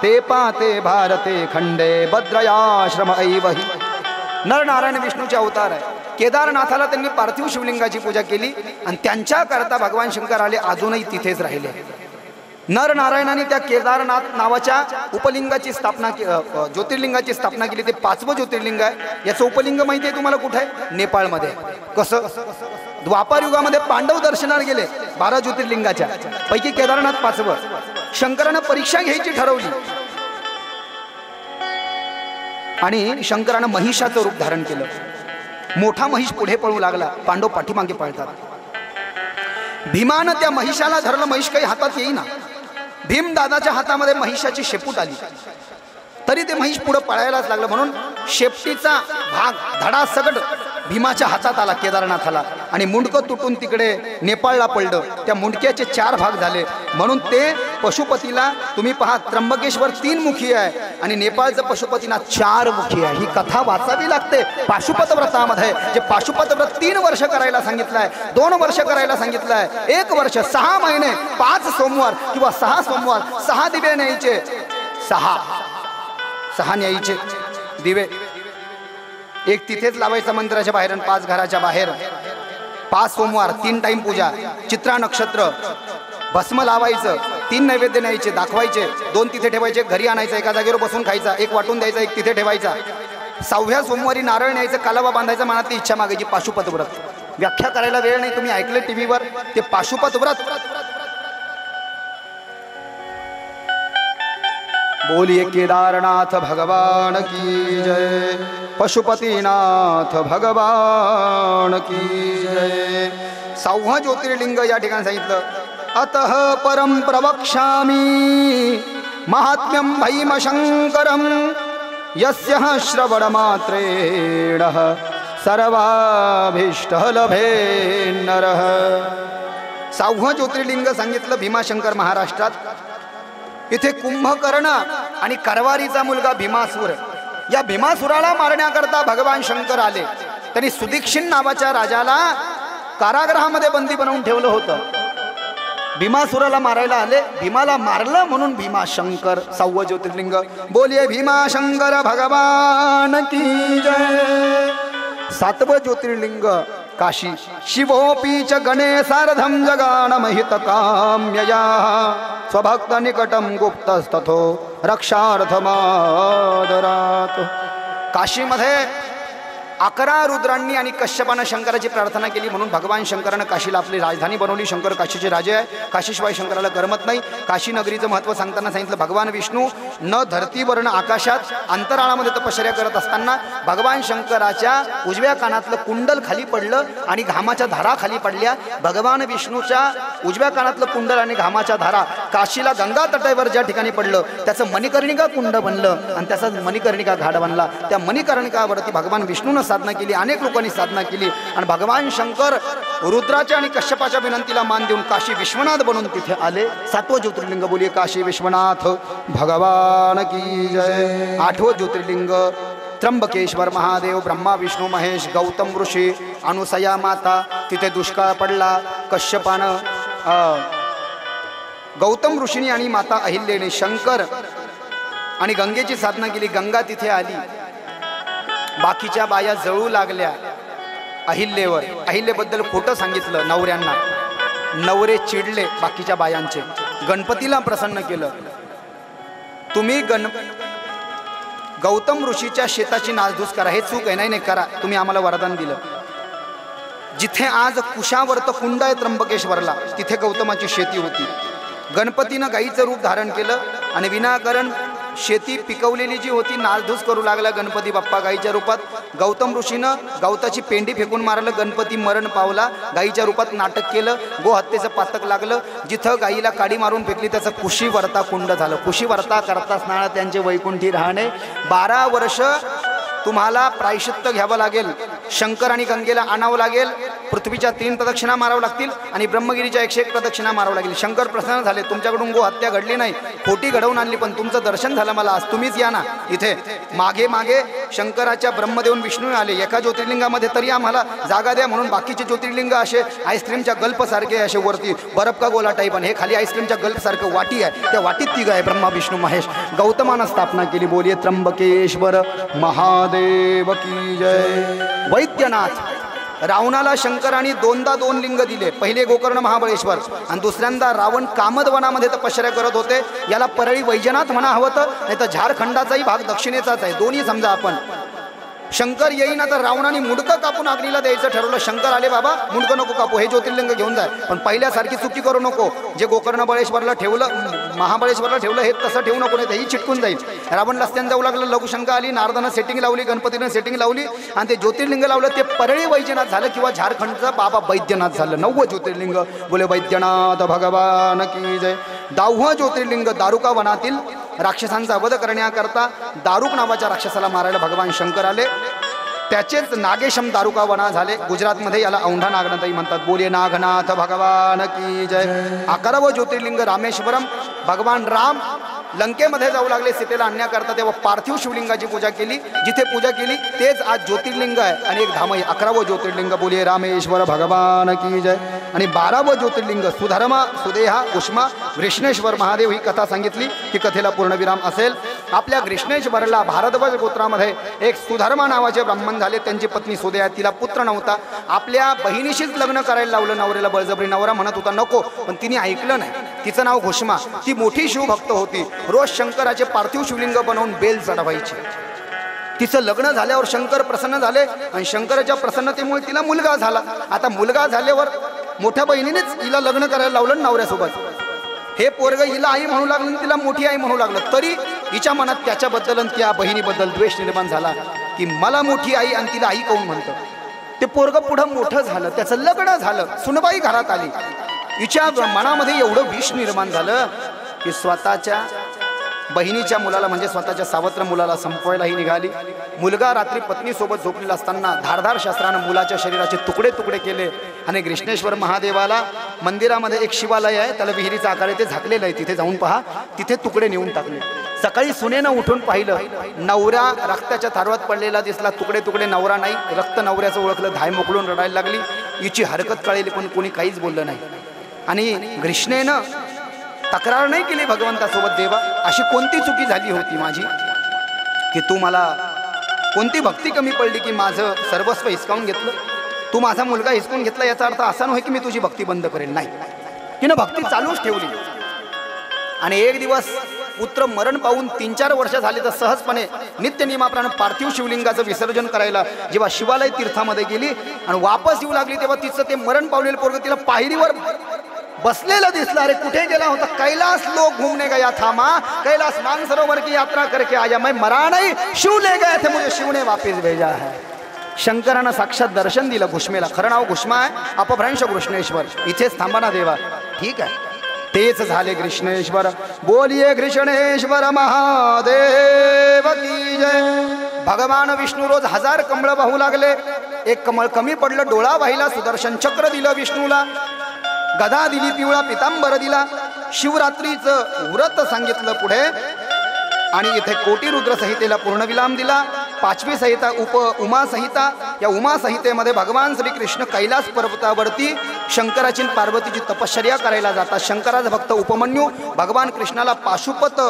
ते पाते भारते खंडे भद्रयाश्रम ऐवहि. नरनारायण विष्णूचे अवतार आहे. केदारनाथाला त्यांनी पार्थिव शिवलिंगाची पूजा केली आणि त्यांच्याकरता भगवान शंकर आले, अजूनही तिथेच राहिले. नरनारायणाने त्या केदारनाथ नावाच्या उपलिंगाची स्थापना ज्योतिर्लिंगाची स्थापना केली. ते 5वं ज्योतिर्लिंग आहे. याचं उपलिंग माहिती आहे तुम्हाला कुठे आहे? नेपाळमध्ये. कसं? द्वापार युगामध्ये पांडव दर्शनाला गेले 12 ज्योतिर्लिंगाच्या पैकी केदारनाथ 5वं. शंकरानं परीक्षा घ्यायची ठरवली आणि शंकरानं महिषाचं रूप धारण केलं. मोठा महिष पुढे पळू लागला, पांडव पाठीमागे पळतात. भीमानं त्या महिषाला धरलं, महिष काही हातात येईना. भीम दादाच्या हातामध्ये महिषाची शेपूट आली, तरी ते महिष पुढे पळायलाच लागलं. म्हणून शेपटीचा भाग धडासकट भीमाच्या हातात आला केदारनाथाला आणि मुंडकं तुटून तिकडे नेपाळला पडलं. त्या मुंडक्याचे 4 भाग झाले. म्हणून ते पशुपतीला तुम्ही पहा, त्र्यंबकेश्वर 3 मुखी आहे आणि नेपाळचं पशुपतीना 4 मुखी आहे. ही कथा वाचावी लागते पाशुपत व्रतामध्ये. जे पाशुपत व्रत 3 वर्ष करायला सांगितलंय, 2 वर्ष करायला सांगितलंय, 1 वर्ष 6 महिने 5 सोमवार किंवा 6 सोमवार 6 दिवे न्यायचे. 6 न्यायचे दिवे. एक तिथेच लावायचा मंदिराच्या बाहेर आणि 5 घराच्या बाहेर. 5 सोमवार 3 टाइम पूजा, चित्रा नक्षत्र, भस्म लावायचं, 3 नैवेद्य न्यायचे दाखवायचे, 2 तिथे ठेवायचे, घरी आणायचं, एका जागेवर बसून खायचा, 1 वाटून द्यायचा, 1 तिथे ठेवायचा. 6व्या सोमवारी नारळ न्यायचं, कालावा बांधायचा, मनातली इच्छा मागायची. पाशुपत व्रत व्याख्या करायला वेळ नाही, तुम्ही ऐकले टीव्हीवर ते पाशुपत व्रत. बोलिए केदारनाथ भगवान की जय, पशुपतीनाथ भगवान की जय. 6वं ज्योतिर्लिंग या ठिकाणी सांगितलं. अतः परम प्रवक्ष्यामि महात्म्यं भीमशंकरं यस्य श्रवणमात्रेण सर्वाभीष्टः लभे नरः. 6वं ज्योतिर्लिंग सांगितलं भीमाशंकर महाराष्ट्रात. इथे कुंभकर्ण आणि कारवारीचा मुलगा भीमासूर, या भीमासुराला मारण्याकरता भगवान शंकर आले. त्यांनी सुदीक्षिण नावाच्या राजाला कारागृहामध्ये बंदी बनवून ठेवलं होतं. भीमासुराला मारायला आले, भीमाला मारलं म्हणून भीमाशंकर 6वं ज्योतिर्लिंग. बोलिये भीमाशंकर भगवान की जय. 7वं ज्योतिर्लिंग काशी. शिवोपी च गणेशार्धं जगानमहित काम्यया स्वभक्त निकटं गुप्तस्तथो रक्षार्थमादरात. काशीमध्ये 11 रुद्रांनी आणि कश्यपानं शंकराची प्रार्थना केली, म्हणून भगवान शंकरानं काशीला आपली राजधानी बनवली. शंकर काशीचे राजे आहे. काशीशिवाय शंकराला करमत नाही. काशी नगरीचं महत्त्व सांगताना सांगितलं, भगवान विष्णू न धरतीवरनं आकाशात अंतराळामध्ये तपश्चर्या करत असताना भगवान शंकराच्या उजव्या कानातलं कुंडल खाली पडलं आणि घामाच्या धारा खाली पडल्या. भगवान विष्णूच्या उजव्या कानातलं कुंडल आणि घामाच्या धारा काशीला गंगा तटावर ज्या ठिकाणी पडलं त्याचं मणिकर्णिका कुंड बनलं आणि त्याचा मणिकर्णिका घाट बनला. त्या मणिकर्णिकावरती भगवान विष्णूनं साधना केली, अनेक लोकांनी साधना केली आणि भगवान शंकर रुद्राच्या आणि कश्यपाच्या विनंतीला मान देऊन काशी विश्वनाथ बनून तिथे आले. 7वं ज्योतिर्लिंग बोलिये काशी विश्वनाथ भगवान की जय. 8वं ज्योतिर्लिंग त्र्यंबकेश्वर महादेव, ब्रह्मा विष्णू महेश, गौतम ऋषी, अनुसया माता. तिथे दुष्काळ पडला. कश्यपानं गौतम ऋषींनी आणि माता अहिल्याने शंकर आणि गंगेची साधना केली. गंगा तिथे आली. बाकीच्या बाया जळू लागल्या अहिल्येवर. अहिल्येबद्दल खोटं सांगितलं नवऱ्यांना. नवरे चिडले बाकीच्या बायांचे. गणपतीला प्रसन्न केलं. तुम्ही गौतम ऋषीच्या शेताची नासधूस करा, हे चूक आहे. नाही करा, तुम्ही आम्हाला वरदान दिलं. जिथे आज कुशावर्त कुंड आहे त्र्यंबकेश्वरला, तिथे गौतमाची शेती होती. गणपतीनं गाईचं रूप धारण केलं आणि विनाकारण शेती पिकवलेली जी होती नासधूस करू लागला गणपती बाप्पा गाईच्या रूपात. गौतम ऋषीनं गवताची पेंडी फेकून मारलं. गणपती मरण पावला. गाईच्या रूपात नाटक केलं. गोहत्येचं पातक लागलं. जिथं गाईला काडी मारून फेकली त्याचं कुशीवर्ता कुंड झालं. कुशीवर्ता करता असताना त्यांचे वैकुंठी राहणे. 12 वर्ष तुम्हाला प्रायश्चित्त घ्यावं लागेल. शंकर आणि गंगेला आणावं लागेल. पृथ्वीच्या 3 प्रदक्षिणा मारावं लागतील आणि ब्रह्मगिरीच्या 101 प्रदक्षिणा मारावं लागेल. शंकर प्रसन्न झाले. तुमच्याकडून गो हत्या घडली नाही, खोटी घडवून आणली, पण तुमचं दर्शन झालं मला आज. तुम्हीच या ना इथे. मागे मागे शंकराच्या ब्रह्मदेवन विष्णू आले. एका ज्योतिर्लिंगामध्ये तरी आम्हाला जागा द्या म्हणून बाकीचे ज्योतिर्लिंग असे आईस्क्रीमच्या गल्पसारखे असे वरती बर्फ का गोला टाईप, आणि हे खाली आईस्क्रीमच्या गल्पसारखं वाटी आहे. त्या वाटीत तिघ आहे, ब्रह्मा विष्णू महेश. गौतमानं स्थापना केली. बोलिये त्र्यंबकेश्वर महादेव की जय. वैद्यनाथ रावणाला शंकराने 2 लिंग दिले. पहिले गोकर्ण महाबळेश्वर आणि दुसऱ्यांदा रावण कामदवनामध्ये तपश्चर्या करत होते. याला परळी वैजनाथ म्हणा हवं तर, नाही तर झारखंडाचाही भाग दक्षिणेचाच आहे. दोन्ही समजा आपण. शंकर येईना तर रावणाने मुंडकं कापून अग्नीला द्यायचं ठरवलं. शंकर आले, बाबा मुंडकं नको कापू, हे ज्योतिर्लिंग घेऊन जाय, पण पहिल्यासारखी चुकी करू नको. जे गोकर्ण बळेश्वरला ठेवलं, महाबळेश्वरला ठेवलं, हे तसं ठेवू नको, नाही तेही चिटकून जाईल. रावण रस्त्यानं जाऊ लागलं. लघुशंका आली. नारदानं सेटिंग लावली, गणपतीनं सेटिंग लावली आणि ते ज्योतिर्लिंग लावलं. ते परळी वैजनाथ झालं किंवा झारखंडचा बाबा वैद्यनाथ झालं. 9वं ज्योतिर्लिंग. बोले वैद्यनाथ भगवान की जय. 10वं ज्योतिर्लिंग दारुका वनातील राक्षसांचा वध करण्याकरता दारुक नावाच्या राक्षसाला मारायला भगवान शंकर आले. त्याचेच नागेशम दारुका वना झाले. गुजरातमध्ये याला औंढा नागनाथही म्हणतात. बोलिये नागनाथ भगवान की जय. 11वं ज्योतिर्लिंग रामेश्वरम. भगवान राम लंकेमध्ये जाऊ लागले सीतेला आणण्याकरता, तेव्हा पार्थिव शिवलिंगाची पूजा केली. जिथे पूजा केली तेच आज ज्योतिर्लिंग आहे आणि एक धाम आहे. 11वं ज्योतिर्लिंग. बोलिये रामेश्वर भगवान की जय. आणि 12वं ज्योतिर्लिंग सुधर्मा, सुदेहा, उष्मा, घृष्णेश्वर महादेव. ही कथा सांगितली की कथेला पूर्णविराम असेल. आपल्या घृष्णेश्वरला भारद्वाज गोत्रामध्ये एक सुधर्मा नावाचे ब्राह्मण झाले. त्यांची पत्नी सुदेहा, तिला पुत्र नव्हता. आपल्या बहिणीशीच लग्न करायला लावलं नवऱ्याला बळजबरी. नवरा म्हणत होता नको, पण तिने ऐकलं नाही. तिचं नाव घुष्मा. ती मोठी शिवभक्त होती. रोज शंकराचे पार्थिव शिवलिंग बनवून बेल चढवायची. तिचं लग्न झाल्यावर शंकर प्रसन्न झाले आणि शंकराच्या प्रसन्नतेमुळे तिला मुलगा झाला. आता मुलगा झाल्यावर मोठ्या बहिणीनेच हिला लग्न करायला लावलं नवऱ्यासोबत. हे पोरग हिला आई म्हणू लागलं, तिला मोठी आई म्हणू लागलं. तरी हिच्या मनात त्याच्याबद्दल आणि त्या बहिणीबद्दल द्वेष निर्माण झाला की मला मोठी आई आणि तिला आई कोण म्हणतं. ते पोरग पुढं मोठं झालं, त्याचं लग्न झालं, सुनबाई घरात आली. हिच्या मनामध्ये एवढं विष निर्माण झालं की स्वतःच्या बहिणीच्या मुलाला म्हणजे स्वतःच्या सावत्र मुलाला संपवायलाही निघाली. मुलगा रात्री पत्नीसोबत झोपलेला असताना धारधार शस्त्रानं मुलाच्या शरीराचे तुकडे तुकडे केले आणि घृष्णेश्वर महादेवाला मंदिरामध्ये एक शिवालय आहे, त्याला विहिरीचा आकार आहे, ते झाकलेलं आहे. तिथे जाऊन पहा, तिथे तुकडे नेऊन टाकले. सकाळी सुनेनं उठून पाहिलं, नवरा रक्ताच्या थारवात पडलेला दिसला. तुकडे तुकडे नवरा नाही, रक्त नवऱ्याचं ओळखलं. धाय मोकळून रडायला लागली. हिची हरकत कळली पण कोणी काहीच बोललं नाही. आणि घृष्णेनं तक्रार नाही केली भगवंतासोबत, देवा अशी कोणती चुकी झाली होती माझी की तू मला, कोणती भक्ती कमी पडली की माझं सर्वस्व हिसकावून घेतलं, तू माझा मुलगा हिसकून घेतला. याचा अर्थ असा नव्हे की मी तुझी भक्ती बंद करेल, नाही, तिनं भक्ती चालूच ठेवली. आणि एक दिवस पुत्र मरण पाहून 3-4 वर्ष झाले तर सहजपणे नित्यनियमाप्रमाणे पार्थिव शिवलिंगाचं विसर्जन करायला जेव्हा शिवालय तीर्थामध्ये गेली आणि वापस येऊ लागली, तेव्हा तिचं ते मरण पावलेलं पोरगं तिला पायरीवर बसलेला दिसला. अरे कुठे गेला होता? कैलाश लोग घूमने गया था माँ, कैलाश मानसरोवर की यात्रा करके आया, मैं मरा नहीं, शिव ले गए थे मुझे, शिव ने वापस भेजा है. शंकरानं साक्षात दर्शन दिलं घुष्मेला. खरं नाव घुष्मा आहे, अपभ्रंश घृष्णेश्वर. इथेच थांबा ना देवा. ठीक आहे, तेच झाले घृष्णेश्वर. बोलिये घृष्णेश्वर महादेव की जय. भगवान विष्णू रोज 1000 कमळ वाहू लागले. एक कमळ कमी पडलं, डोळा वाहिला. सुदर्शन चक्र दिलं विष्णूला, गदा दिली, पिवळा पितांबर दिला. शिवरात्रीचं व्रत सांगितलं पुढे आणि इथे कोटी रुद्र संहितेला पूर्णविराम दिला. 5वी संहिता उमा संहिता. या उमा संहितेमध्ये भगवान श्रीकृष्ण कैलास पर्वतावरती शंकराची पार्वतीची तपश्चर्या करायला जातात. शंकराचा भक्त उपमन्यू भगवान कृष्णाला पाशुपत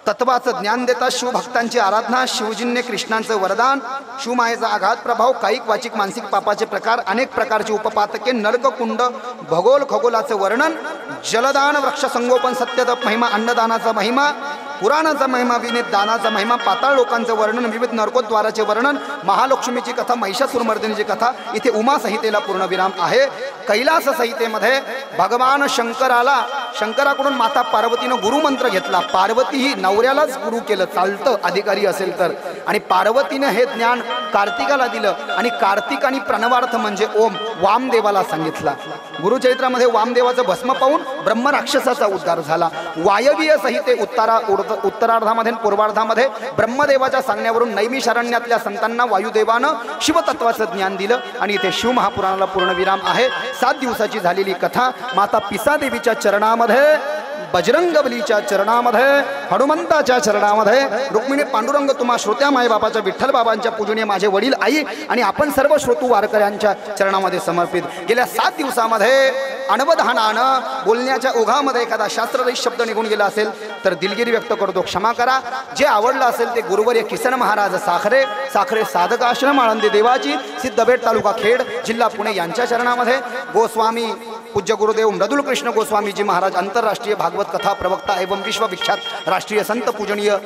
तत्वाचं ज्ञान देतात. शिवभक्तांची आराधना, शिवजींनी कृष्णांचं वरदान, शिवमायेचा आघात प्रभाव, कायिक वाचिक मानसिक पापाचे प्रकार, अनेक प्रकारची उपपातके, नरककुंड, भगोल खगोलाचं वर्णन, जलदान, वृक्ष संगोपन, सत्यतप महिमा, अन्नदानाचा महिमा, पुराणाचा महिमा, विनीत दानाचा महिमा, पाताळ लोकांचं वर्णन, विविध नरकोद्वाराचे वर्णन, महालक्ष्मीची कथा, महिषासुरमर्दिनीची कथा. इथे उमा संहितेला पूर्णविराम आहे. कैलास संहितेमध्ये भगवान शंकराला शंकराकडून माता पार्वतीनं गुरुमंत्र घेतला. पार्वती ही नवऱ्यालाच गुरु केलं चालतं अधिकारी असेल तर, आणि पार्वतीनं हे ज्ञान कार्तिकाला दिलं आणि कार्तिक आणि प्रणवार्थ म्हणजे ओम वामदेवाला सांगितला. गुरुचरित्रामध्ये वामदेवाचं भस्म पाहून ब्रह्म राक्षसाचा उद्धार झाला. वायवीय संहिते उत्तरार्धामध्ये पूर्वार्धामध्ये ब्रह्मदेवाच्या सांगण्यावरून नैमिषारण्यातल्या संतांना वायुदेवानं शिवतत्वाचं ज्ञान दिलं आणि इथे शिव महापुराणाला पूर्णविराम आहे. 7 दिवसाची झालेली कथा माता पिसादेवीच्या चरणामध्ये, बजरंगबलीच्या चरणामध्ये, हनुमंताच्या चरणामध्ये, रुक्मिणी पांडुरंग तुम्हा श्रोत्या मायबापाच्या विठ्ठल बाबांच्या पूजनीय माझे वडील आई आणि आपण सर्व श्रोतू वारकऱ्यांच्या चरणामध्ये समर्पित. गेल्या 7 दिवसामध्ये अनवधानानं बोलण्याच्या ओघामध्ये एखादा शास्त्ररहित शब्द निघून गेला असेल तर दिलगिरी व्यक्त करतो, क्षमा करा. जे आवडलं असेल ते गुरुवर्य किसन महाराज साखरे साधक आश्रम आळंदी देवाची, सिद्धबेट तालुका खेड जिल्हा पुणे यांच्या चरणामध्ये, गोस्वामी पूज्य गुरुदेव मृदुल कृष्ण गोस्वामीजी महाराज आंतरराष्ट्रीय भागवत कथा प्रवक्ता एवं विश्वविख्यात राष्ट्रीय संत पूजनीय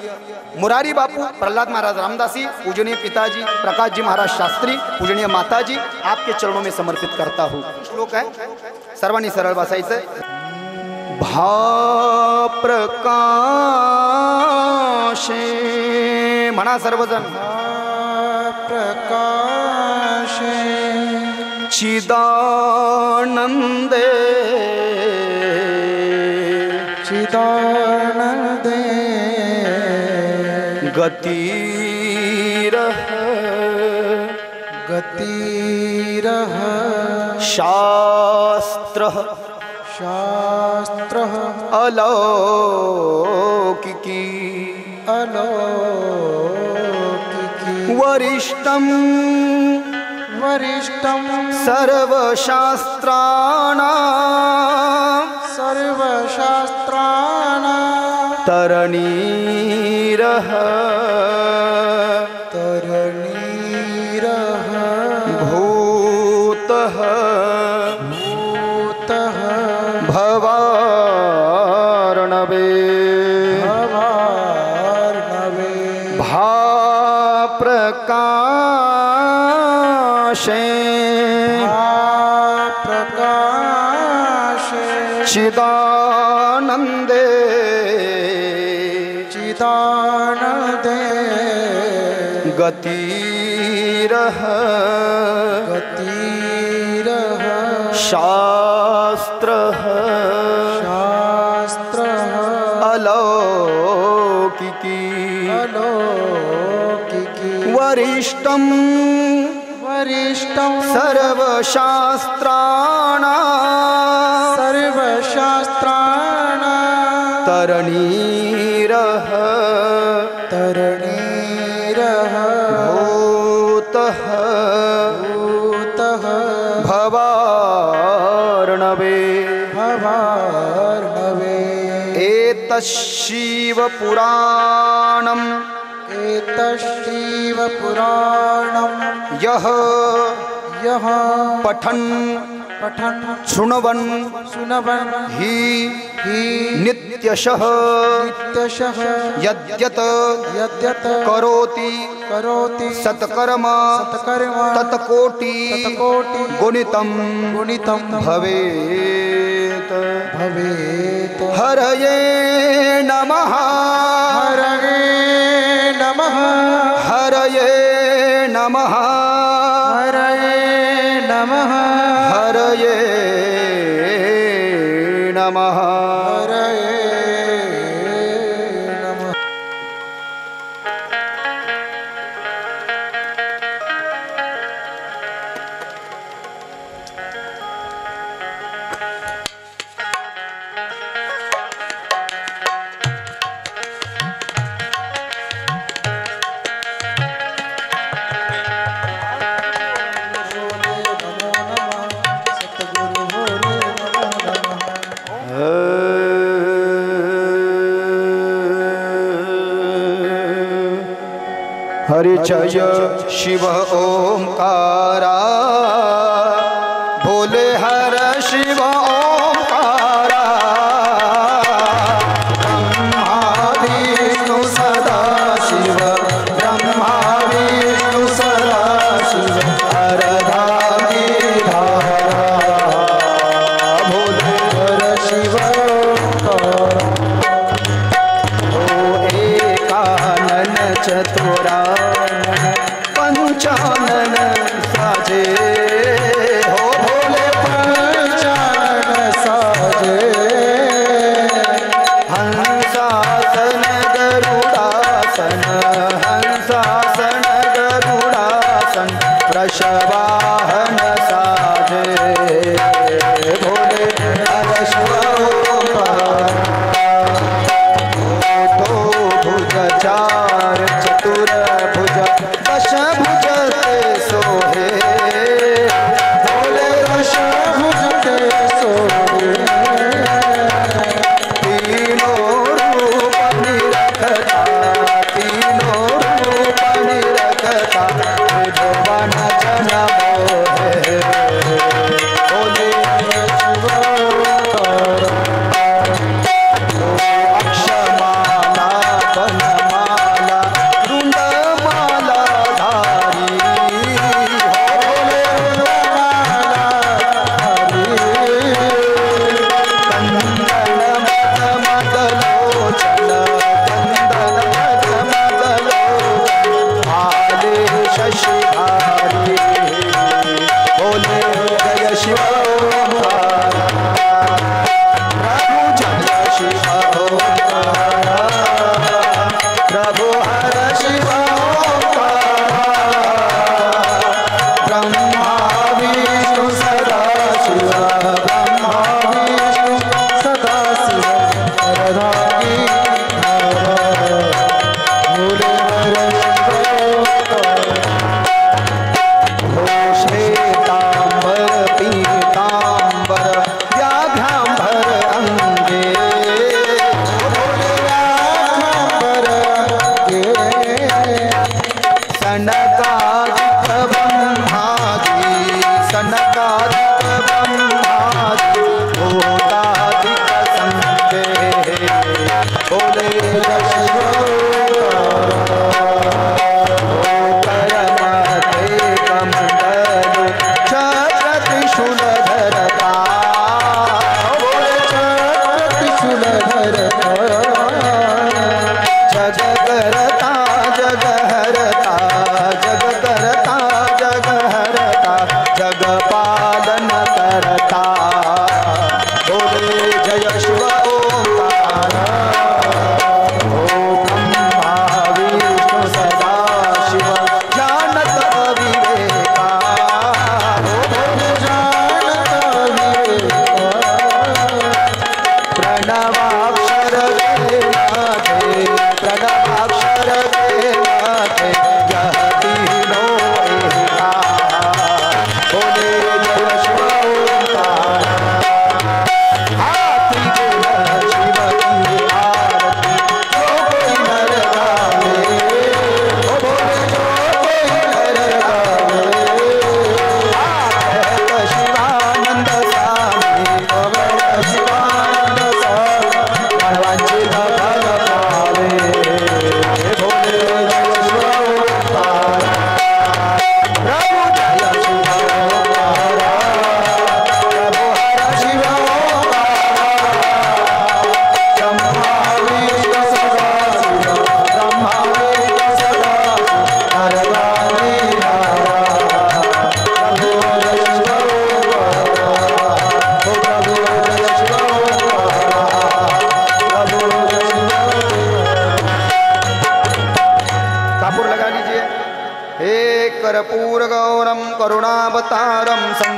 मुरारी बापू प्रहलाद महाराज रामदासी, पूजनीय पिताजी प्रकाश जी महाराज शास्त्री, पूजनीय माताजी आपके चरणों में समर्पित करता हूँ. श्लोक है, सर्वांनी सरळ बसायचं. भा प्रकाशे म्हणा सर्वजण. प्रकाशे चिदानंदे चिदानंदे गतिरह गतिरह शास्त्रः शास्त्रः अलौकिकी अलौकिकी वरिष्ठं वरिष्ठं सर्वशास्त्राणां तरणीरः तरणीरः भूतः भूतः भवार्णवे भवार्णवे भाप्रकाशे प्रकाशे चिदानंदे चिदानंदे गतिरह गतिरः शास्त्रः शास्त्रः अलौकिकी अलौकिकी वरिष्ठं वरिष्ठं सर्वशास्त्राणां तरणीरः तरणीरः भूतः भूतः भवार्णवे भवार्णवे एतच्छिवपुराणम् एतच्छिवपुराणं यः यः पठन् पठन् शृण्वन् शृण्वन् हि हि नित्यशः नित्यशः यद्यत् यद्यत् करोति करोति सत्कर्म सत्कर्म तत्कोटि गुणितं भवेत् भवेत् हरये नमः हरये नमः हरये नमः हरये नमः हरये नमः हरये नमः. हरिचय शिव ओंकारा भोले हर शिव ओंकारा ब्रह्मा विष्णु सदा शिव ब्रह्मा विष्णु सदा शिव हरधारी धारा भोले हर शिव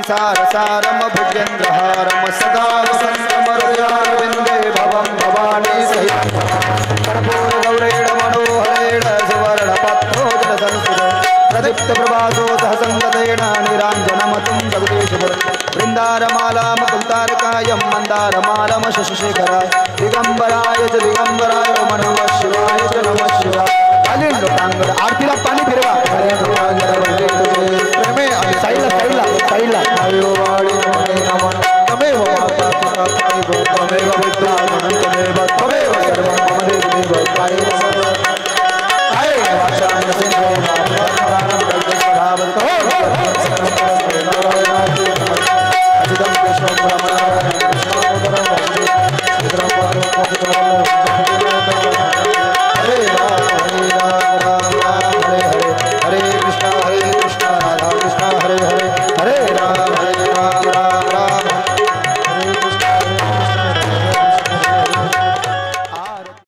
संसार सारम भुजेन्द्रहारम सदा वसन्तमरुयारविन्दे भवं भवानी सहित कर्पूर गौरेण मनोहरेण सुवर्णपत्रोजलसंस्कृत प्रदीप्त प्रभासो सहसङ्गतेन निराञ्जनमतं जगदीशपुरं वृन्दारमालां कुन्तारकायं मन्दारमालम शशिशेखराय दिगम्बराय च दिगम्बराय नमः शिवाय च नमः शिवाय। आरतीला पाणी फिरवा। प्रेमे